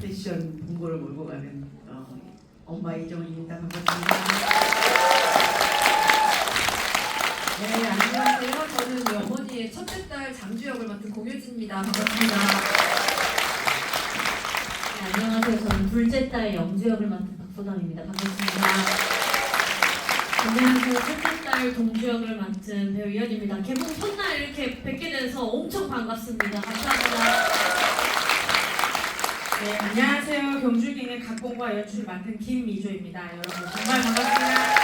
패션 본고를 몰고 가는 엄마 이정입니다. 반갑습니다. 네, 안녕하세요. 저는 어머니의 첫째 딸 장주역을 맡은 공효진입니다. 반갑습니다. 네, 안녕하세요. 저는 둘째 딸 영주역을 맡은 박소담입니다. 반갑습니다. 안녕하세요. 셋째 딸 동주역을 맡은 배우 이현입니다. 개봉 첫날 이렇게 뵙게 돼서 엄청 반갑습니다. 감사합니다. 네, 안녕하세요. 경주기의 각본과 연출을 맡은 김미조입니다. 여러분 정말 반갑습니다.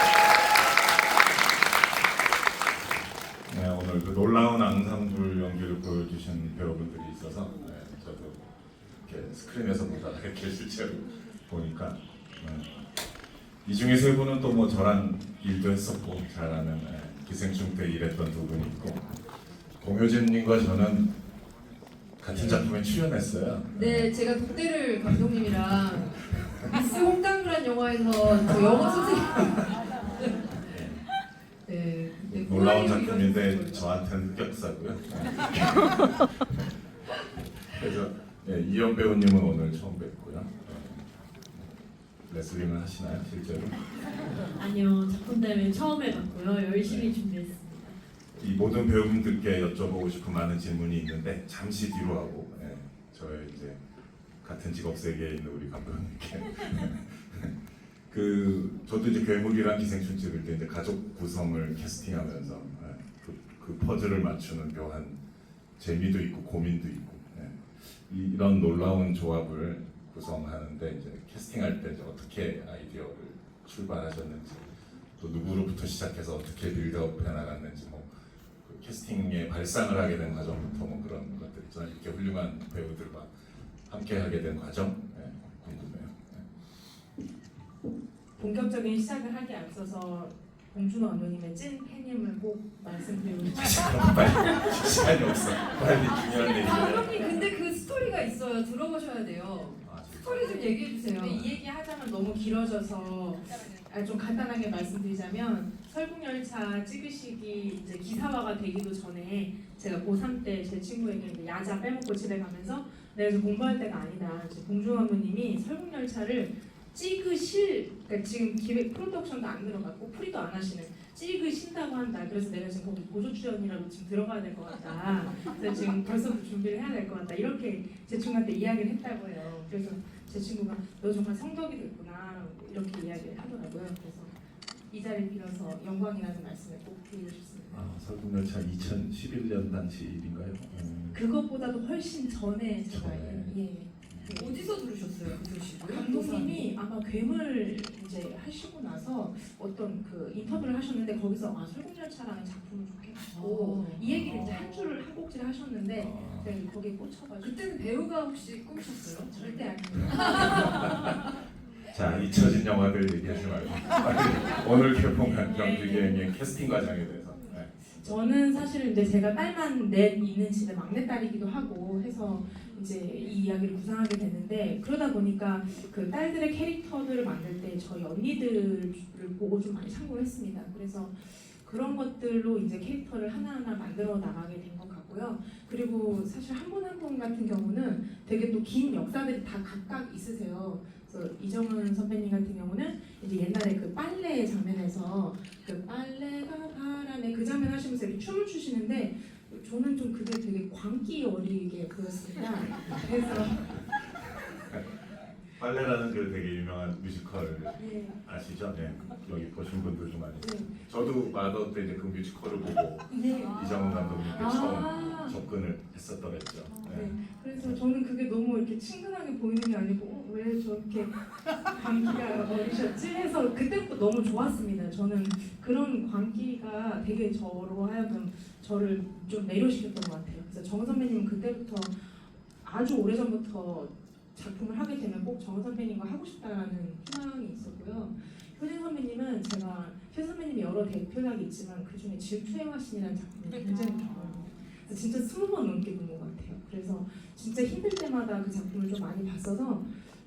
네, 오늘 그 놀라운 앙상블 연기를 보여주신 배우분들이 있어서 저도 이렇게 스크린에서 보다가 이렇게 실제로 보니까 이 중에 세 분은 또 뭐 저랑 일도 했었고 잘 아는 기생충 때 일했던 두 분이 있고 공효진님과 저는 같은 작품에 출연했어요. 네, 제가 독대를 감독님이랑 미스 홍당무란 영화에서 저 영어 선생님. 네, 네, 놀라운 호랑이 작품인데 이런 저한테는 흑역사고요. 그래서 이현 배우님은 오늘 처음 뵙고요. 레슬링을 하시나요 실제로? 아니요. 작품 때문에 처음 해봤고요. 열심히 준비했습니다. 이 모든 배우분들께 여쭤보고 싶은 많은 질문이 있는데 잠시 뒤로 하고 저의 이제 같은 직업 세계에 있는 우리 감독님께 저도 이제 괴물이랑 기생충 찍을 때 이제 가족 구성을 캐스팅하면서 그 퍼즐을 맞추는 묘한 재미도 있고 고민도 있고 이런 놀라운 조합을 구성하는데 이제 캐스팅할 때 이제 어떻게 아이디어를 출발하셨는지 또 누구로부터 시작해서 어떻게 빌드업 해나갔는지 그 캐스팅에 발상을 하게 된 과정부터 그런 것들 있잖아요. 이렇게 훌륭한 배우들과 함께 하게 된 과정 궁금해요. 본격적인 시작을 하기에 앞서서 봉준호 감독님의 찐 팬임을 꼭 말씀드리고 빨리 시간이 없어. 빨리 중요한 얘기를. 감독님, 근데 그 스토리가 있어요. 들어보셔야 돼요. 스토리 좀 얘기해 주세요. 근데 이 얘기 하자면 너무 길어져서 좀 간단하게 말씀드리자면 설국열차 찍으시기 이제 기사화가 되기도 전에 제가 고3 때 제 친구에게 이제 야자 빼먹고 집에 가면서 내가 지금 공부할 때가 아니다. 봉준호 감독님이 설국열차를 그러니까 지금 기획 프로덕션도 안 들어갔고 프리도 안 하시는 찍으신다고 한다. 그래서 내가 지금 거기 보조 출연이라도 지금 들어가야 될 것 같다. 그래서 지금 벌써부터 준비를 해야 될 것 같다. 이렇게 제 친구한테 이야기를 했다고 해요. 그래서 제 친구가 너 정말 성덕이 됐구나 이렇게 이야기를 하더라고요. 그래서 이 자리를 빌어서 영광이라는 말씀을 꼭 드리고 싶습니다. 설국열차 2011년 당시 일인가요? 그것보다도 훨씬 전에 제가 전에. 어디서 들으셨어요, 그 소식을? 감독님이 아마 괴물 이제 하시고 나서 어떤 그 인터뷰를 하셨는데 거기서 설국열차라는 작품을 좋겠고 이 얘기를 이제 한 줄을 한 곡지를 하셨는데 제가 거기에 꽂혀가지고 그때는 배우가 혹시 꿈이셨어요? 절대 아니에요. 자, 잊혀진 영화들 얘기하지 말고 빨리 오늘 개봉한 경주기행의 캐스팅 과정에 대해서. 저는 사실 이제 제가 딸만 넷 있는 집에 막내딸이기도 하고 해서 이제 이 이야기를 구상하게 됐는데 그러다 보니까 그 딸들의 캐릭터들을 만들 때 저희 언니들을 보고 좀 많이 참고를 했습니다. 그래서 그런 것들로 이제 캐릭터를 하나하나 만들어 나가게 된 것 같고요. 그리고 사실 한 분 한 분 같은 경우는 되게 또 긴 역사들이 다 각각 있으세요. 그래서 이정은 선배님 같은 경우는 이제 옛날에 그 빨래 장면에서 그 빨래가 바람에 그 장면 하시면서 이렇게 춤을 추시는데 저는 좀 그게 되게 광기 어리게 보였습니다. 그래서 빨래라는 그 되게 유명한 뮤지컬 네. 아시죠? 여기 보신 분들 좀 많이. 네. 저도 마더 때 이제 그 뮤지컬을 보고 네. 이정은 감독님께 아. 처음 접근을 했었더랬죠. 네. 그래서 저는 그게 너무 이렇게 친근하게 보이는 게 아니고 왜 저렇게 광기가 어리셨지 해서 그때부터 너무 좋았습니다. 저는 그런 광기가 되게 저로 하여금 저를 좀 매료시켰던 것 같아요. 그래서 정은 선배님은 그때부터 아주 오래전부터 작품을 하게 되면 꼭 정은 선배님과 하고 싶다라는 희망이 있었고요. 효진 선배님은 제가 효진 선배님이 여러 대표작이 있지만 그 중에 질투의 화신이라는 작품을 굉장히 좋아해요. 진짜 20번 넘게 본 것 같아요. 그래서 진짜 힘들 때마다 그 작품을 좀 많이 봤어서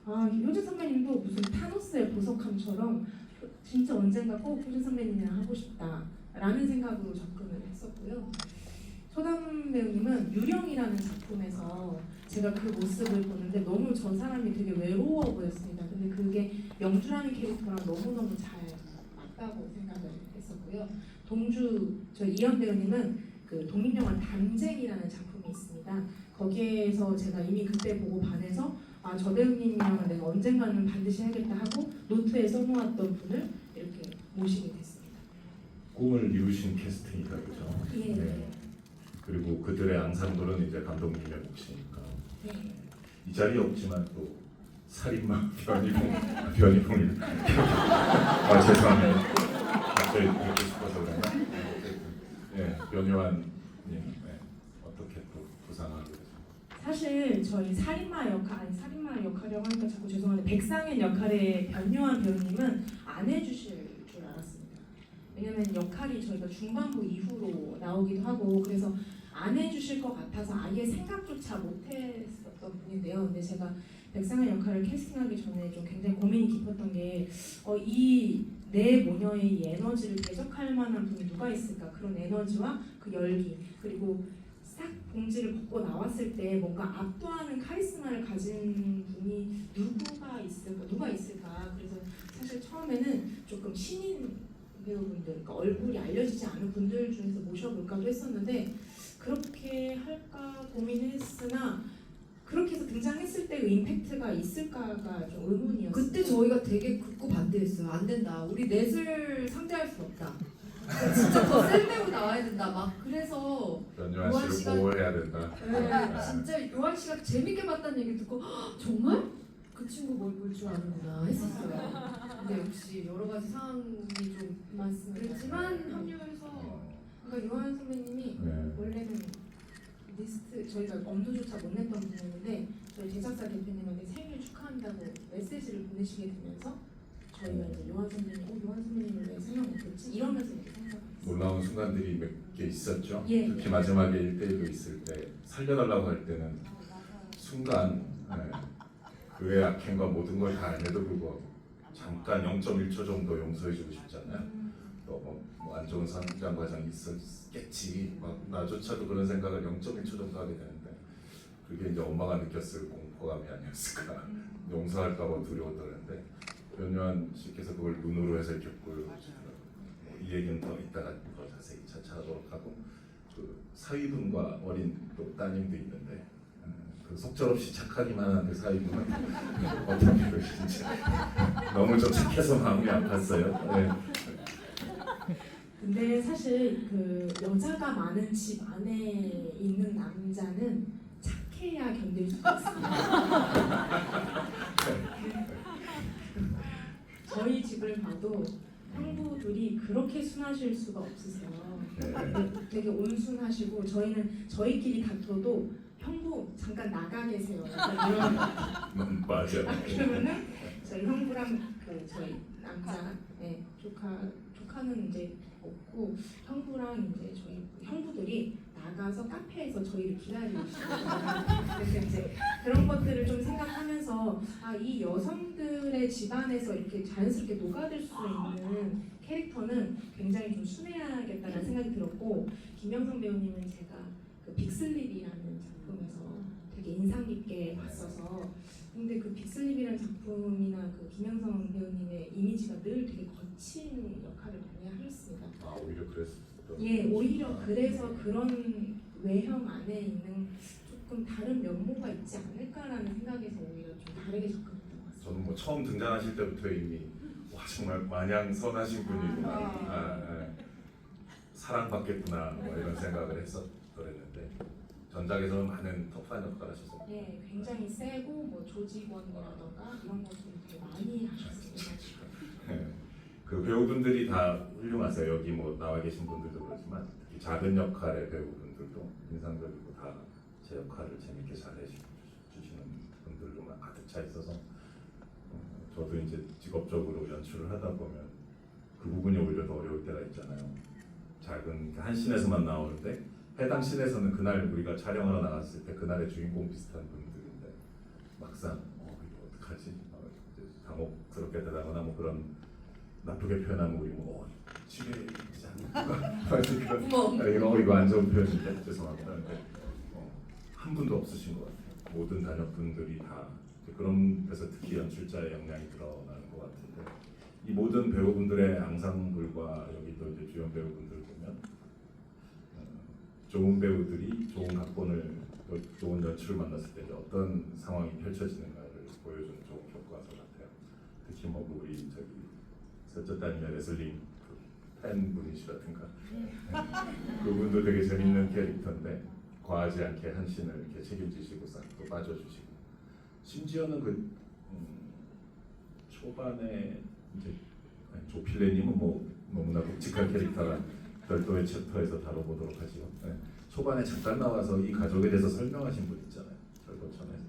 효진 선배님도 무슨 타노스의 보석함처럼 진짜 언젠가 꼭 효진 선배님이랑 하고 싶다라는 생각으로 접근을 했었고요. 소담 배우님은 유령이라는 작품에서 제가 그 모습을 보는데 너무 저 사람이 되게 외로워 보였습니다. 근데 그게 명주라는 캐릭터랑 너무너무 잘 맞다고 생각을 했었고요. 동주 저 이현 배우님은 그 독립영화 담쟁이라는 작품이 있습니다. 거기에서 제가 이미 그때 보고 반해서 아, 저 배우님이랑 내가 언젠가는 반드시 해야겠다 하고 노트에 써놓았던 분을 이렇게 모시게 됐습니다. 꿈을 이루신 캐스팅이다, 그죠? 예. 네. 그리고 그들의 앙상블은 이제 감독님의 몫이니까 네. 이 자리에 없지만 또 살인마 변희봉 아 죄송합니다. 갑자기 뵙고 싶어서 그런가? 네, 변요한님 네, 어떻게 또 부상하게 되죠? 사실 저희 살인마 역할이라고 하니까 자꾸 죄송한데 백상현 역할의 변요한 배우님은 안 해주실 줄 알았습니다. 왜냐면 역할이 저희가 중반부 이후로 나오기도 하고 그래서 안 해주실 것 같아서 아예 생각조차 못했었던 분인데요. 근데 제가 백상현 역할을 캐스팅하기 전에 좀 굉장히 고민이 깊었던 게 이 내 모녀의 이 에너지를 대적할 만한 분이 누가 있을까? 그런 에너지와 그 열기 그리고 싹 봉지를 벗고 나왔을 때 뭔가 압도하는 카리스마를 가진 분이 누가 있을까? 그래서 사실 처음에는 조금 신인 배우분들, 그러니까 얼굴이 알려지지 않은 분들 중에서 모셔볼까도 했었는데 그렇게 할까 고민했으나 그렇게 해서 등장했을 때의 임팩트가 있을까가 좀 의문이었어요. 그때 저희가 되게 극구 반대했어요. 안 된다. 우리 넷을 상대할 수 없다. 진짜 더 센 배우 나와야 된다. 막 그래서 변요한 요한 씨를 씨가- 보호해야 된다. 네, 진짜 요한 씨가 재밌게 봤다는 얘기 듣고 "헉, 정말? 그 친구 뭘 볼 줄 아는구나 했었어요. 근데 역시 여러 가지 상황이 좀 맞습니다. 그렇지만 합류해서 그러니까 요한 선배님이 네. 원래는 리스트 저희가 엄두조차 못 냈던 분이었는데 저희 제작사 대표님한테 생일 축하한다고 메시지를 보내시게 되면서 저희가 이제 요한 선배님을 왜 생각 못했지? 이러면서 이렇게 생각했어요. 놀라운 순간들이 몇 개 있었죠. 예. 특히 마지막에 1대1로 있을 때 살려달라고 할 때는 순간 네, 그의 악행과 모든 걸 다 알매도 불구하고 잠깐 0.1초 정도 용서해주고 싶잖아요. 또 뭐 안 좋은 성장 과정이 있었겠지. 막 나조차도 그런 생각을 0.1초 정도 하게 되는데 그게 이제 엄마가 느꼈을 공포감이 아니었을까. 용서할까봐 두려웠다는데 변요한 씨께서 그걸 눈으로 해서 이렇게 보여주시더라고요. 이 얘기는 더 이따가 더 자세히 차차하도록 하고 그 사위분과 어린 또 따님도 있는데 그 속절없이 착하기만 한 그 사위분은 어떤 배우신지 너무 좀 착해서 마음이 아팠어요. 네. 근데 사실 그 여자가 많은 집 안에 있는 남자는 착해야 견딜 수 있습니다. 저희 집을 봐도 형부들이 그렇게 순하실 수가 없으세요. 네. 되게 온순하시고 저희는 저희끼리 다퉈도 형부 잠깐 나가 계세요. 약간 이런 맞아. 그러면은 저희 형부랑 그 저희 남자 조카는 이제 없고 형부랑 이제 저희 형부들이 나가서 카페에서 저희를 기다리고 있어요. 그래서 이제 그런 것들을 좀 생각하면서 이 여성들의 집안에서 이렇게 자연스럽게 녹아들 수 있는 캐릭터는 굉장히 좀 순해야겠다는 생각이 들었고 김명성 배우님은 제가 그 빅슬립이라는 작품에서 되게 인상 깊게 봤어서 근데 그 빅슬립이라는 작품이나 그 김명성 배우님의 이미지가 늘 되게 거친 역할을 많이 하셨습니다. 오히려 그랬어. 예, 오히려 그래서 그런 외형 안에 있는 조금 다른 면모가 있지 않을까라는 생각에서 오히려 좀 다르게 접근했던 것 같습니다. 저는 뭐 처음 등장하실 때부터 이미 와 정말 마냥 선하신 분이구나, 사랑받겠구나 뭐 이런 생각을 했었더랬는데 전작에서는 많은 터프한 역할을 하셔서 예, 굉장히 세고 뭐 조직원이라던가 이런 것들을 되게 많이 하셨습니다. 그 배우분들이 다 훌륭하세요. 여기 뭐 나와 계신 분들도 그렇지만 특히 작은 역할의 배우분들도 인상적이고 다 제 역할을 재밌게 잘 해주시는 분들로만 가득 차 있어서 저도 이제 직업적으로 연출을 하다 보면 그 부분이 오히려 더 어려울 때가 있잖아요. 작은 한 씬에서만 나오는데 해당 씬에서는 그날 우리가 촬영하러 나갔을 때 그날의 주인공 비슷한 분들인데 막상 이거 어떡하지? 당혹스럽게 되다거나 뭐 그런 나쁘게 표현하면 우리 뭐 지뢰이지 않나 어머. 이거 안 좋은 표현인데 죄송합니다. 근데 한 분도 없으신 것 같아요. 모든 단역분들이 다 그런 데서 특히 연출자의 역량이 드러나는 것 같은데 이 모든 배우분들의 앙상블과 여기 또 이제 주연 배우분들 보면 좋은 배우들이 좋은 각본을 또 좋은 연출을 만났을 때 어떤 상황이 펼쳐지는가를 보여주는 좋은 교과서 같아요. 특히 뭐 우리 저기 셋째 딸님의 레슬링 팬분이시라든가 그분도 되게 재밌는 캐릭터인데 과하지 않게 한 씬을 이렇게 책임지시고 싹 또 빠져주시고 심지어는 그 초반에 이제 조필레님은 뭐 너무나 묵직한 캐릭터라 별도의 챕터에서 다뤄보도록 하죠. 네. 초반에 잠깐 나와서 이 가족에 대해서 설명하신 분 있잖아요. 철거천에서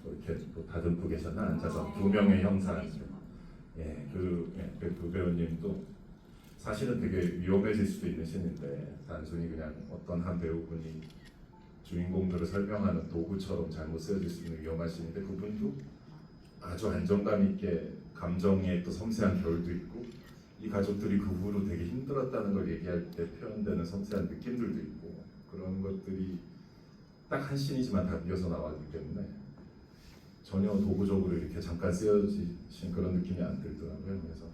이렇게 또 다듬고 계셨나 앉아서 두 명의 형사. 그 배우님도 사실은 되게 위험해질 수도 있는 신인데 단순히 그냥 어떤 한 배우분이 주인공들을 설명하는 도구처럼 잘못 쓰여질 수 있는 위험한 신인데 그분도 아주 안정감 있게 감정에 또 섬세한 결도 있고 이 가족들이 그 후로 되게 힘들었다는 걸 얘기할 때 표현되는 섬세한 느낌들도 있고 그런 것들이 딱 한 신이지만 다 이어서 나왔기 때문에 전혀 도구적으로 이렇게 잠깐 쓰여진 그런 느낌이 안 들더라고요. 그래서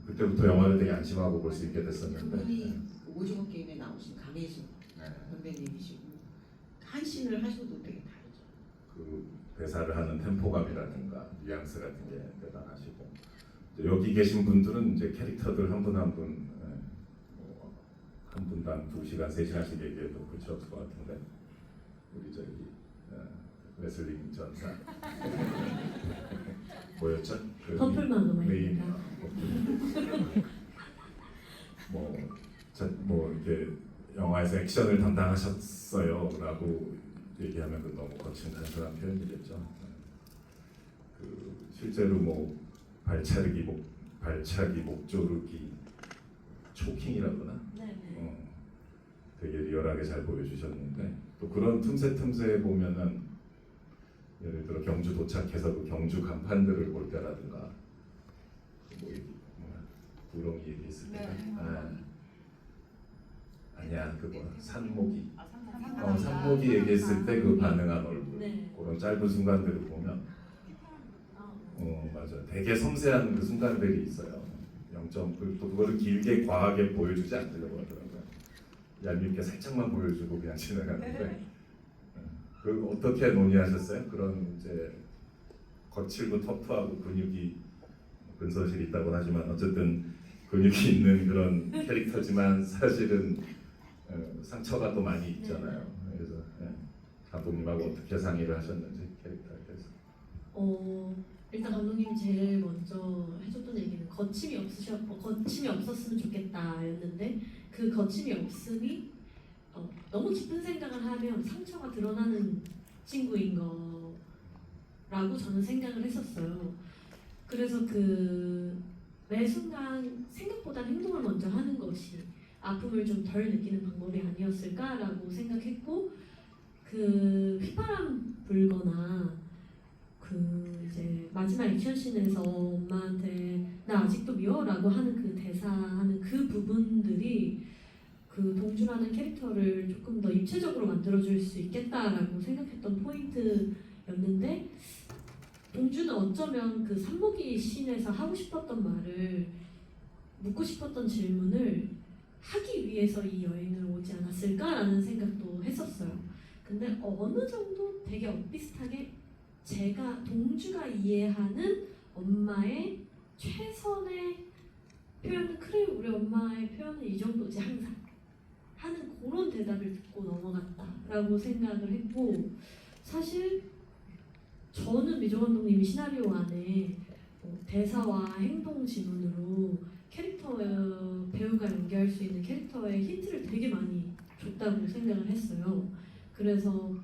그때부터 영화를 되게 안심하고 볼 수 있게 됐었는데 그분이 그 오징어 게임에 나오신 강혜수 선배님이시고 한 씬을 하셔도 되게 다르죠. 그 대사를 하는 템포감이라든가 뉘앙스 같은 게 대단하시고 여기 계신 분들은 이제 캐릭터들 한 분 한 분 한 분당 2시간, 3시간씩 얘기해도 끝이 없을 것 같은데 우리 저기 레슬링 전사 뭐였죠? 그 메인 퍼플마그마입니다. 뭐 이렇게 영화에서 액션을 담당하셨어요라고 얘기하면 그 너무 거친 단순한 표현이겠죠. 그 실제로 뭐 발차기 목조르기 초킹이라고 하나? 되게 리얼하게 잘 보여주셨는데 또 그런 틈새에 보면은 예를 들어 경주 도착해서 그 경주 간판들을 볼 때라든가 구렁이 얘기했을 때 아니야 그거 산모기 산모기 얘기했을 때 그 반응한 얼굴 그런 짧은 순간들을 보면 맞아 되게 섬세한 그 순간들이 있어요. 0.9 또 그거를 길게 과하게 보여주지 않으려고 하더라고요. 얄밉게 살짝만 보여주고 그냥 지나가는데 그 어떻게 논의하셨어요? 그런 이제 거칠고 터프하고 근육이 근소실 있다고 하지만 어쨌든 근육이 있는 그런 캐릭터지만 사실은 상처가 또 많이 있잖아요. 그래서 감독님하고 어떻게 상의를 하셨는지 캐릭터에 대해서. 일단 감독님이 제일 먼저 해줬던 얘기는 거침이 없었으면 좋겠다였는데 그 거침이 없음이 너무 깊은 생각을 하면 상처가 드러나는 친구인 거라고 저는 생각을 했었어요. 그래서 그 매 순간 생각보다 행동을 먼저 하는 것이 아픔을 좀 덜 느끼는 방법이 아니었을까라고 생각했고 그 휘바람 불거나 그 이제 마지막 액션씬에서 엄마한테 나 아직도 미워라고 하는 그 대사하는 그 부분들이 그 동주라는 캐릭터를 조금 더 입체적으로 만들어줄 수 있겠다라고 생각했던 포인트였는데 동주는 어쩌면 그 산모기 씬에서 하고 싶었던 말을 묻고 싶었던 질문을 하기 위해서 이 여행을 오지 않았을까라는 생각도 했었어요. 근데 어느 정도 되게 비슷하게 제가 동주가 이해하는 엄마의 최선의 표현은 그래 우리 엄마의 표현은 이 정도지 항상 하는 그런 대답을 듣고 넘어갔다라고 생각을 했고 사실 저는 미조 감독님이 시나리오 안에 대사와 행동 지문으로 배우가 연기할 수 있는 캐릭터의 힌트를 되게 많이 줬다고 생각을 했어요. 그래서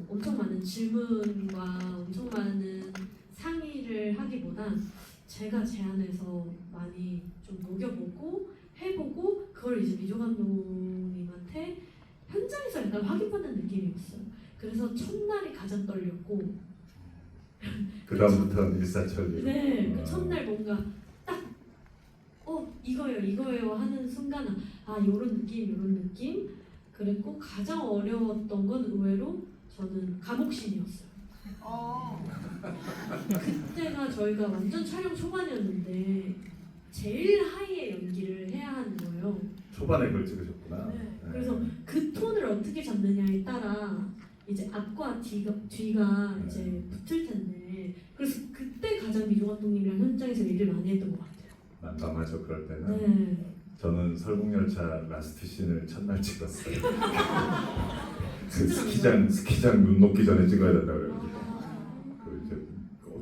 엄청 많은 질문과 엄청 많은 상의를 하기보단 제가 제안해서 많이 좀 녹여보고 해보고 그걸 이제 미조 감독님한테 현장에서 약간 확인받는 느낌이었어요. 그래서 첫날이 가장 떨렸고 그 다음부터는 일사천리. 네, 그 첫날 뭔가 이거예요 하는 순간 요런 느낌 그랬고 가장 어려웠던 건 의외로 저는 감옥신이었어요. 그때가 저희가 완전 촬영 초반이었는데 제일 하이의 연기를 해야 하는 거예요. 초반에 그걸 찍으셨구나. 네. 그래서 그 톤을 어떻게 잡느냐에 따라 이제 앞과 뒤가 이제 붙을 텐데 그래서 그때 가장 미조 감독님이랑 현장에서 일을 많이 했던 것 같아요. 난감하죠 그럴 때는. 네. 저는 설국열차 라스트 씬을 첫날 찍었어요. 진짜 스키장 눈 녹기 전에 찍어야 된다 그래가지고 그 이제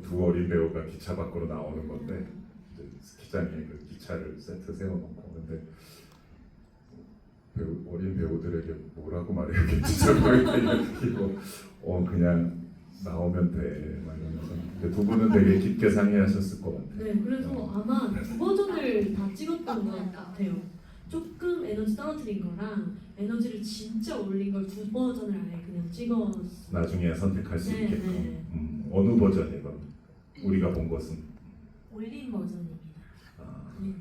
두 어린 배우가 기차 밖으로 나오는 건데 이제 스키장에 그 기차를 세트 세워놓고 근데 어린 배우들에게 뭐라고 말해야겠지 잘 모르겠고 그냥 나오면 돼 막 이러면서 근데 두 분은 되게 깊게 상의하셨을 것 같아요. 네, 그래서 아마 두 버전을 다 찍었던 것 같아요. 조금 에너지 떨어뜨린 거랑 에너지를 진짜 올린 걸 두 버전을 아예 그냥 찍었어요. 나중에 선택할 수 네, 있게끔 네. 어느 버전이건 우리가 본 것은 올린 버전입니다. 네.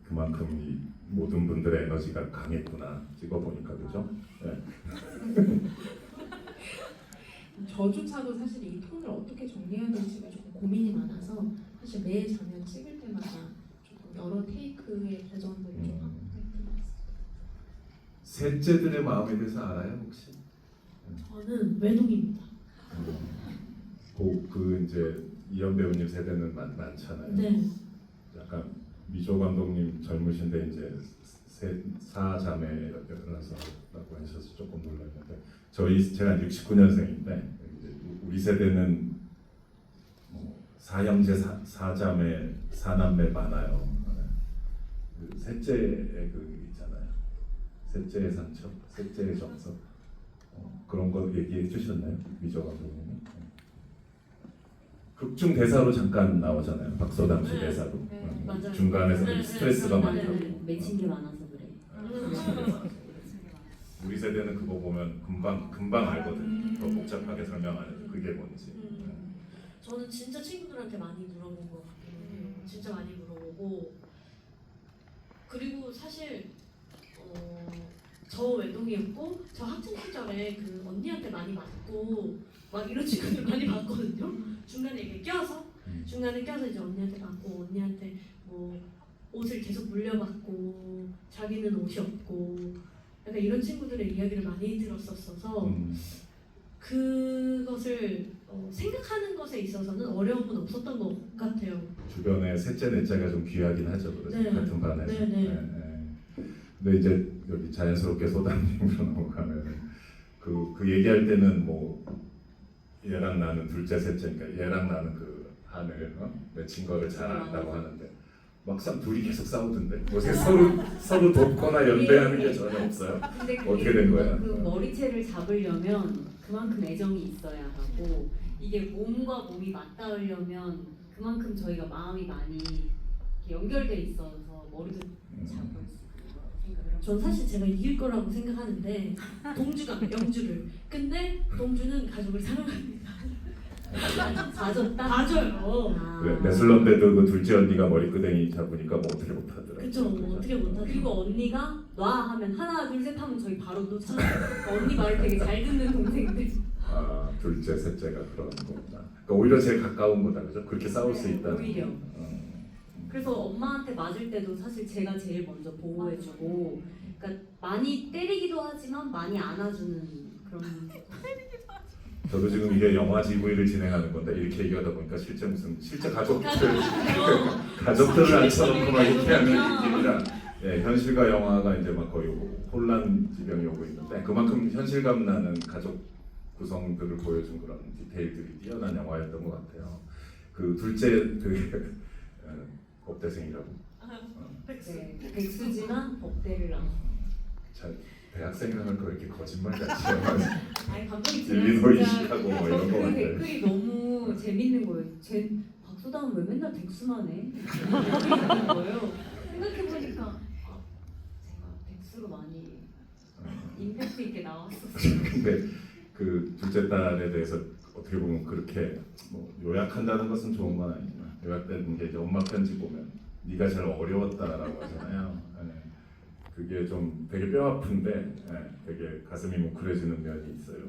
그만큼 이 모든 분들의 에너지가 강했구나 찍어보니까 그죠? 네. 저조차도 사실 이 톤을 어떻게 정리해야 될지가 조금 고민이 많아서 사실 매 장면 찍을 때마다 조금 여러 테이크의 버전들을 좀 반복했던 것 같습니다. 셋째들의 마음에 대해서 알아요 혹시? 저는 외동입니다. 그 이제 이현 배우님 세대는 많잖아요. 네. 약간 미조 감독님 젊으신데 이제 사자매라서라고 하셔서 조금 놀랐는데 제가 69년생인데 우리 세대는 뭐 사형제 사자매 사남매 많아요. 그 셋째의 그 있잖아요. 셋째의 상처, 셋째의 정서 그런 거 얘기해 주셨나요, 미조 감독님은? 극중 대사로 잠깐 나오잖아요. 박서담 씨 네. 대사로. 맞아요. 중간에서 네, 스트레스가 네, 많다고. 네, 맺힌 게 많아서 그래. 우리 세대는 그거 보면 금방 알거든. 더 복잡하게 설명 안 해도 그게 뭔지. 저는 진짜 친구들한테 많이 물어본 것 같긴 해요. 진짜 많이 물어보고 그리고 사실 저 외동이었고 저 학창 시절에 그 언니한테 많이 맞고 막 이런 친구들 많이 봤거든요. 중간에 이렇게 껴서 이제 언니한테 맞고 언니한테 뭐 옷을 계속 물려받고 자기는 옷이 없고 약간 이런 친구들의 이야기를 많이 들었었어서 그것을 생각하는 것에 있어서는 어려움은 없었던 것 같아요. 주변에 셋째 넷째가 좀 귀하긴 하죠. 그래서 네. 같은 반에서. 네, 네. 근데 이제 여기 자연스럽게 소담님으로 넘어가면은 그 얘기할 때는 뭐 얘랑 나는 둘째 셋째니까 얘랑 나는 그 한을 맺힌 거를 잘 안다고 하는데 막상 둘이 계속 싸우던데 요새 서로 돕거나 연대하는 게 전혀 없어요. 근데 그게 어떻게 된 거야? 그 머리채를 잡으려면 그만큼 애정이 있어야 하고 이게 몸과 몸이 맞닿으려면 그만큼 저희가 마음이 많이 이렇게 연결돼 있어서 머리도 잡을 수 있는 거라고 생각을 합니다. 전 사실 제가 이길 거라고 생각하는데 동주가 영주를 근데 동주는 가족을 사랑합니다. 봐줬다? 봐줘요. 그래 매슬런데도 그 둘째 언니가 머리끄댕이 잡으니까 뭐 어떻게 못하더라. 그쵸 뭐 어떻게 못하죠. 그리고 언니가 놔 하면 하나 둘 셋 하면 저희 바로 또 언니 말을 되게 잘 듣는 동생들. 둘째 셋째가 그런 거구나. 그러니까 오히려 제일 가까운 거다 그죠? 그렇게 싸울 수 있다. 오히려. 그래서 엄마한테 맞을 때도 사실 제가 제일 먼저 보호해주고 그러니까 많이 때리기도 하지만 많이 안아주는 그런 저도 지금 이게 영화 GV를 진행하는 건데 이렇게 얘기하다 보니까 실제 가족들을 앉혀놓고 막 이렇게 하는 느낌이라 현실과 영화가 이제 막 거의 혼란 지경이 오고 있는데 그만큼 현실감 나는 가족 구성들을 보여준 그런 디테일들이 뛰어난 영화였던 것 같아요. 그 둘째 법대생이라고. 네, 백수지만 법대를 나와. 잘 대학생이라면 거 이렇게 거짓말 같이 해요. 아니 감독이 일리노이 시카고 뭐 이런 거 그 같아. 댓글이 너무 재밌는 거예요. 박소담은 왜 맨날 백수만 해? 이런 거예요. 생각해보니까 제가 백수로 많이 임팩트 있게 나왔었어요. 근데 그 둘째 딸에 대해서 어떻게 보면 그렇게 뭐 요약한다는 것은 좋은 건 아니지만 요약되는 게 이제 엄마 편지 보면 네가 제일 어려웠다라고 하잖아요. 예. 그게 좀 되게 뼈 아픈데 되게 가슴이 뭉클해지는 면이 있어요.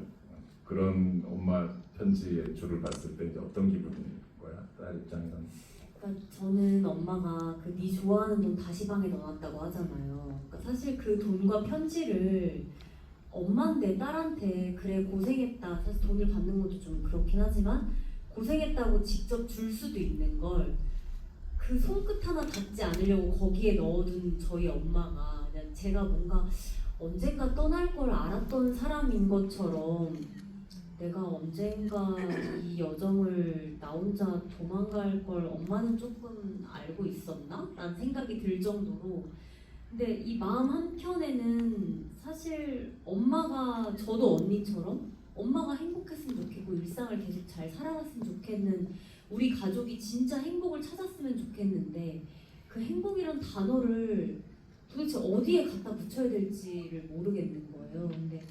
그런 엄마 편지의 줄을 봤을 때 이제 어떤 기분일 거야? 딸 입장에서는. 그러니까 저는 엄마가 그 네 좋아하는 돈 다시 방에 넣어놨다고 하잖아요. 그러니까 사실 그 돈과 편지를 엄마인데 딸한테 그래 고생했다. 사실 돈을 받는 것도 좀 그렇긴 하지만 고생했다고 직접 줄 수도 있는 걸 그 손끝 하나 닿지 않으려고 거기에 넣어둔 저희 엄마가 그냥 제가 뭔가 언젠가 떠날 걸 알았던 사람인 것처럼 내가 언젠가 이 여정을 나 혼자 도망갈 걸 엄마는 조금 알고 있었나? 라는 생각이 들 정도로 근데 이 마음 한켠에는 사실 엄마가 저도 언니처럼 엄마가 행복했으면 좋겠고 일상을 계속 잘 살아갔으면 좋겠는 우리 가족이 진짜 행복을 찾았으면 좋겠는데 그 행복이란 단어를 도대체 어디에 갖다 붙여야 될지를 모르겠는 거예요. 근데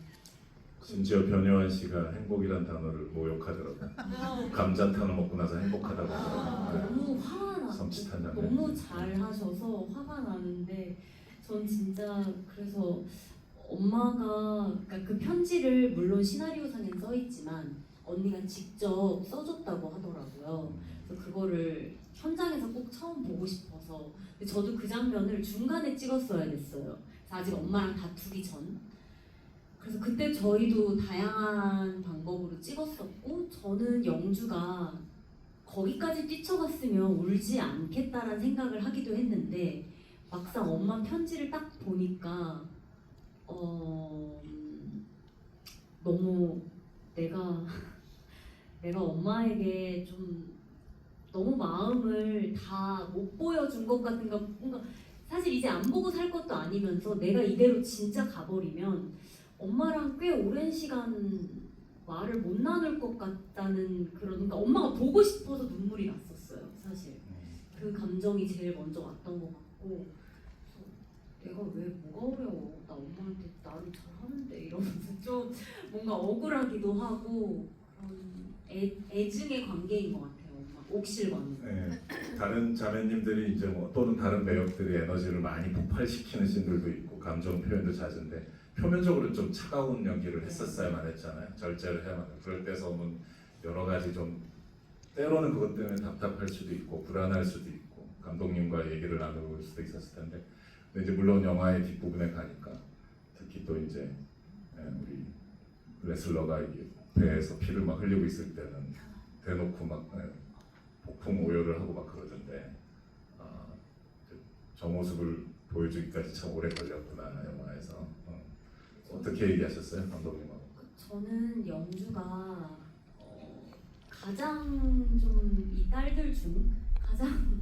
심지어 변요한 씨가 행복이란 단어를 모욕하더라고요. 감자탕을 먹고 나서 행복하다고 하더라고요. 너무 화가 나. 섬찟한 장면. 너무 잘 하셔서 화가 나는데 전 진짜 그래서 엄마가 그러니까 그 편지를 물론 시나리오상엔 써 있지만 언니가 직접 써줬다고 하더라고요. 그래서 그거를 현장에서 꼭 처음 보고 싶어서 근데 저도 그 장면을 중간에 찍었어야 됐어요. 그래서 아직 엄마랑 다투기 전. 그래서 그때 저희도 다양한 방법으로 찍었었고 저는 영주가 거기까지 뛰쳐갔으면 울지 않겠다라는 생각을 하기도 했는데 막상 엄마 편지를 딱 보니까 너무 내가 엄마에게 좀 너무 마음을 다 못 보여준 것 같은 거 뭔가 사실 이제 안 보고 살 것도 아니면서 내가 이대로 진짜 가버리면 엄마랑 꽤 오랜 시간 말을 못 나눌 것 같다는 그런 그러니까 엄마가 보고 싶어서 눈물이 났었어요 사실 그 감정이 제일 먼저 왔던 것 같고 내가 왜 뭐가 어려워 나 엄마한테 나를 잘하는데 이러면서 좀 뭔가 억울하기도 하고 그런 애증의 관계인 것 같아요 엄마 옥실과는. 네, 다른 자매님들이 이제 뭐 또는 다른 배역들이 에너지를 많이 폭발시키는 씬들도 있고 감정 표현도 잦은데 표면적으로 좀 차가운 연기를 했었어야만 했잖아요. 절제를 해야만. 그럴 때 섬은 여러 가지 좀 때로는 그것 때문에 답답할 수도 있고 불안할 수도 있고 감독님과 얘기를 나눌 수도 있었을 텐데 근데 이제 물론 영화의 뒷부분에 가니까 특히 또 이제 우리 레슬러가 이게 배에서 피를 막 흘리고 있을 때는 대놓고 막 폭풍 오열을 하고 막 그러던데 저 모습을 보여주기까지 참 오래 걸렸구나 영화에서. 어떻게 얘기하셨어요 감독님하고? 저는 영주가 가장 좀 이 딸들 중 가장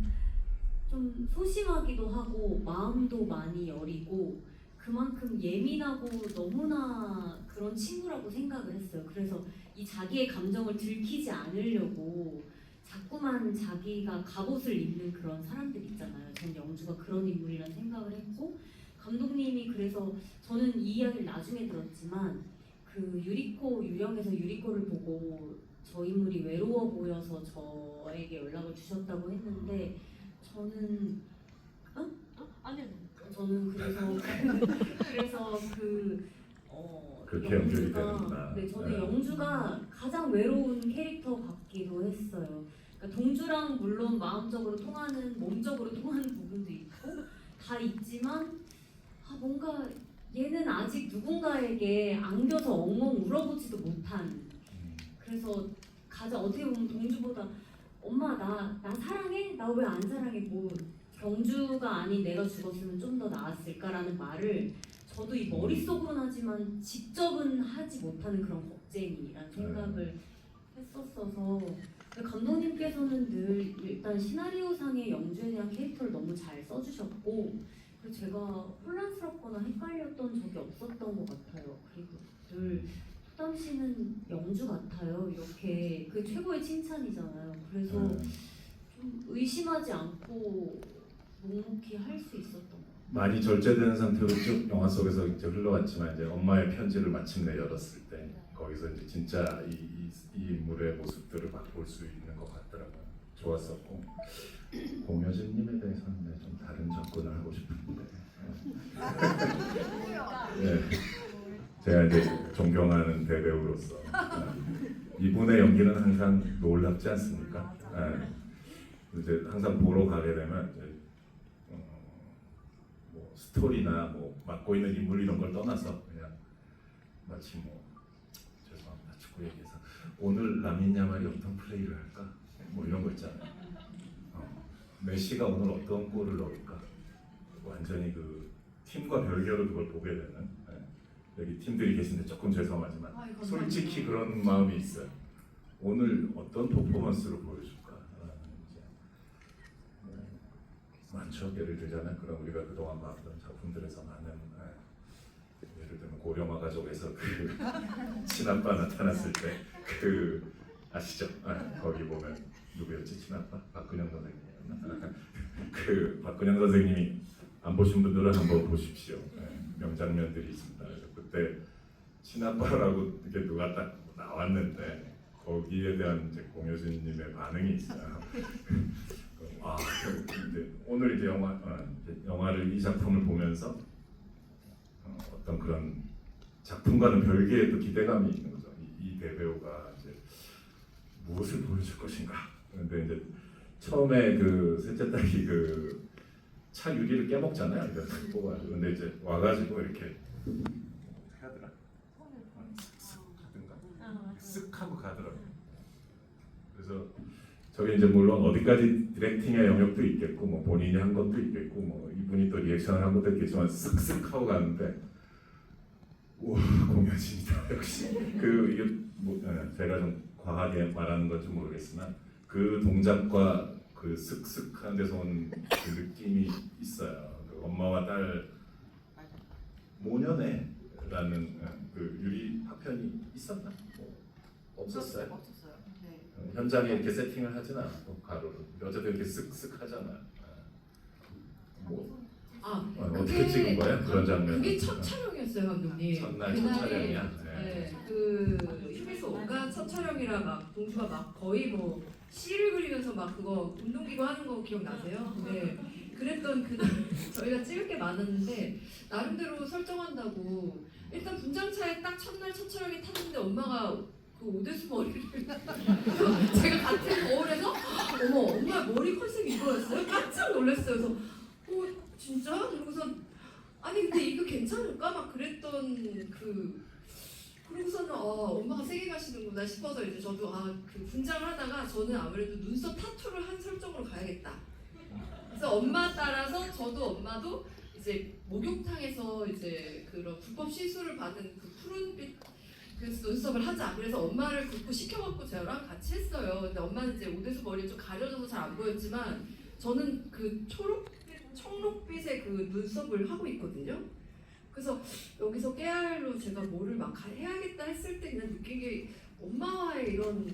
좀 소심하기도 하고 마음도 많이 여리고 그만큼 예민하고 너무나 그런 친구라고 생각을 했어요. 그래서 이 자기의 감정을 들키지 않으려고 자꾸만 자기가 갑옷을 입는 그런 사람들 있잖아요. 전 영주가 그런 인물이라는 생각을 했고 감독님이 그래서 저는 이 이야기를 나중에 들었지만 그 유령에서 유리코를 보고 저 인물이 외로워 보여서 저에게 연락을 주셨다고 했는데 저는 저는 그래서 그렇게 연결이 영주가 되는구나. 네 저는 영주가 가장 외로운 캐릭터 같기도 했어요. 그러니까 동주랑 물론 마음적으로 통하는 몸적으로 통하는 부분도 있고 다 있지만 뭔가 얘는 아직 누군가에게 안겨서 엉엉 울어보지도 못한 그래서 가장 어떻게 보면 동주보다 엄마 나 사랑해? 나 왜 안 사랑해? 뭐 경주가 아닌 내가 죽었으면 좀 더 나았을까라는 말을 저도 이 머릿속으로는 하지만 직접은 하지 못하는 그런 겁쟁이라는 생각을 했었어서 감독님께서는 늘 일단 시나리오상의 영주에 대한 캐릭터를 너무 잘 써주셨고 그리고 제가 혼란스럽거나 헷갈렸던 적이 없었던 것 같아요. 그리고 늘 소담씨는 영주 같아요. 이렇게 그 최고의 칭찬이잖아요. 그래서 좀 의심하지 않고 묵묵히 할 수 있었던 것 같아요. 많이 절제된 상태로 쭉 영화 속에서 이제 흘러왔지만 이제 엄마의 편지를 마침내 열었을 때 거기서 이제 진짜 이 인물의 모습들을 막 볼 수 있는 것 같더라고요. 좋았었고 공효진님에 대해서는 네, 좀 다른 접근을 하고 싶은데 네. 제가 이제 존경하는 대배우로서 이분의 연기는 항상 놀랍지 않습니까? 이제 항상 보러 가게 되면 이제 뭐 스토리나 뭐 맡고 있는 인물 이런 걸 떠나서 그냥 마치 뭐 죄송합니다 축구 얘기해서 오늘 라민 야말이 어떤 플레이를 할까 뭐 이런 거 있잖아요. 메시가 오늘 어떤 골을 넣을까 완전히 그 팀과 별개로 그걸 보게 되는 여기 팀들이 계신데 조금 죄송하지만 솔직히 그런 마음이 있어요. 오늘 어떤 퍼포먼스를 보여줄까 이제 많죠. 예를 들자면 그런 우리가 그동안 봤던 작품들에서 많은 예를 들면 고령화 가족에서 그 친아빠 나타났을 때 그 아시죠? 거기 보면 누구였지 친아빠? 박근영 선생님이었나? 그 박근영 선생님이 안 보신 분들은 한번 보십시오. 명장면들이 있습니다. 그래서 그때 친아빠라고 이렇게 누가 딱 나왔는데 거기에 대한 이제 공효진님의 반응이 있어요. 근데 오늘 이제 영화를 이 작품을 보면서 어떤 그런 작품과는 별개의 또 기대감이 있는 거죠. 이 대배우가 이제 무엇을 보여줄 것인가. 그런데 이제 처음에 그 셋째 딸이 그 차 유리를 깨먹잖아요. 이렇게 뽑아가지고. 근데 이제 와가지고 이렇게 어떻게 하더라? 쓱 하든가? 쓱 하고 가더라고요. 그래서 저게 이제 물론 어디까지 디렉팅의 영역도 있겠고 뭐 본인이 한 것도 있겠고 뭐 이분이 또 리액션을 한 것도 있겠지만 쓱쓱 하고 가는데 우와 공효진이다 역시. 그 이게 뭐 제가 좀 과하게 말하는 건지 모르겠으나 그 동작과 그 슥슥 하는 데서 온 그 느낌이 있어요. 그 엄마와 딸 모녀네라는 그 유리 파편이 있었나? 뭐 없었어요? 없었어요. 네. 현장에 이렇게 세팅을 하진 않았고 가로로 어쨌든 이렇게 쓱쓱 하잖아요. 뭐 어떻게 찍은 거예요? 그런 장면? 그게 첫 촬영이었어요, 감독님. 첫날 첫 그날에, 촬영이야? 네, 그 휴게소 온갖 첫 촬영이라 막 동주가 막 거의 뭐 시를 그리면서 막 그거 운동기구 하는 거 기억나세요? 네. 그랬던 그날 저희가 찍을 게 많았는데 나름대로 설정한다고 일단 분장차에 딱 첫날 첫 촬영에 탔는데 엄마가 그 오대수 머리를 제가 같은 거울에서 어머 엄마 머리 컨셉이 이거였어요? 깜짝 놀랐어요. 그래서 진짜? 그러고서 아니 근데 이거 괜찮을까? 막 그랬던 그러고서는 엄마가 세게 가시는구나 싶어서 이제 저도 그 분장을 하다가 저는 아무래도 눈썹 타투를 한 설정으로 가야겠다. 그래서 엄마 따라서 저도 엄마도 이제 목욕탕에서 이제 그런 불법 시술을 받은 그 푸른빛 그래서 눈썹을 하자. 그래서 엄마를 긋고 시켜갖고 저랑 같이 했어요. 근데 엄마는 이제 오대수 머리가 좀 가려져서 잘 안 보였지만 저는 그 청록빛의 그 눈썹을 하고 있거든요. 그래서 여기서 깨알로 제가 뭐를 막 해야겠다 했을 때 그냥 느낀 게 엄마와의 이런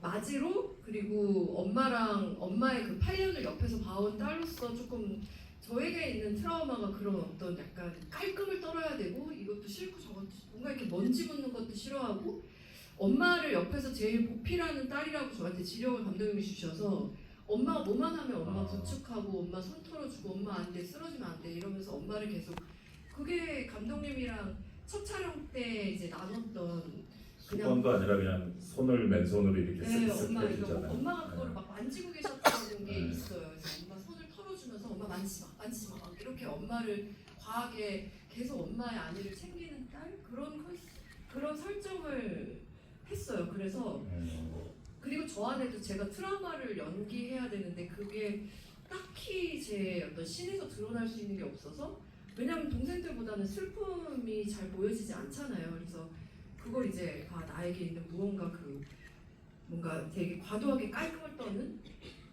맞이로 그리고 엄마의 그 8년을 옆에서 봐온 딸로서 조금 저에게 있는 트라우마가 그런 어떤 약간 깔끔을 떨어야 되고 이것도 싫고 저것도 뭔가 이렇게 먼지 묻는 것도 싫어하고 엄마를 옆에서 제일 보필하는 딸이라고 저한테 지령을 감독님이 주셔서 엄마가 뭐만 하면 엄마 부축하고 엄마 손 털어주고 엄마 안 돼 쓰러지면 안 돼 이러면서 엄마를 계속 그게 감독님이랑 첫 촬영 때 이제 나눴던 수건도 아니라 그냥 손을 맨손으로 이렇게 네, 쓱쓱 엄마 해주잖아요. 엄마가 그걸 막 만지고 계셨다는 게 네. 있어요. 그래서 엄마 손을 털어주면서 엄마 만지지 마 막 이렇게 엄마를 과하게 계속 엄마의 안위를 챙기는 딸 그런 설정을 했어요. 그래서 그리고 저 안에도 제가 트라우마를 연기해야 되는데 그게 딱히 제 어떤 씬에서 드러날 수 있는 게 없어서 왜냐면 동생들보다는 슬픔이 잘 보여지지 않잖아요. 그래서 그걸 이제 나에게 있는 무언가 뭔가 되게 과도하게 깔끔을 떠는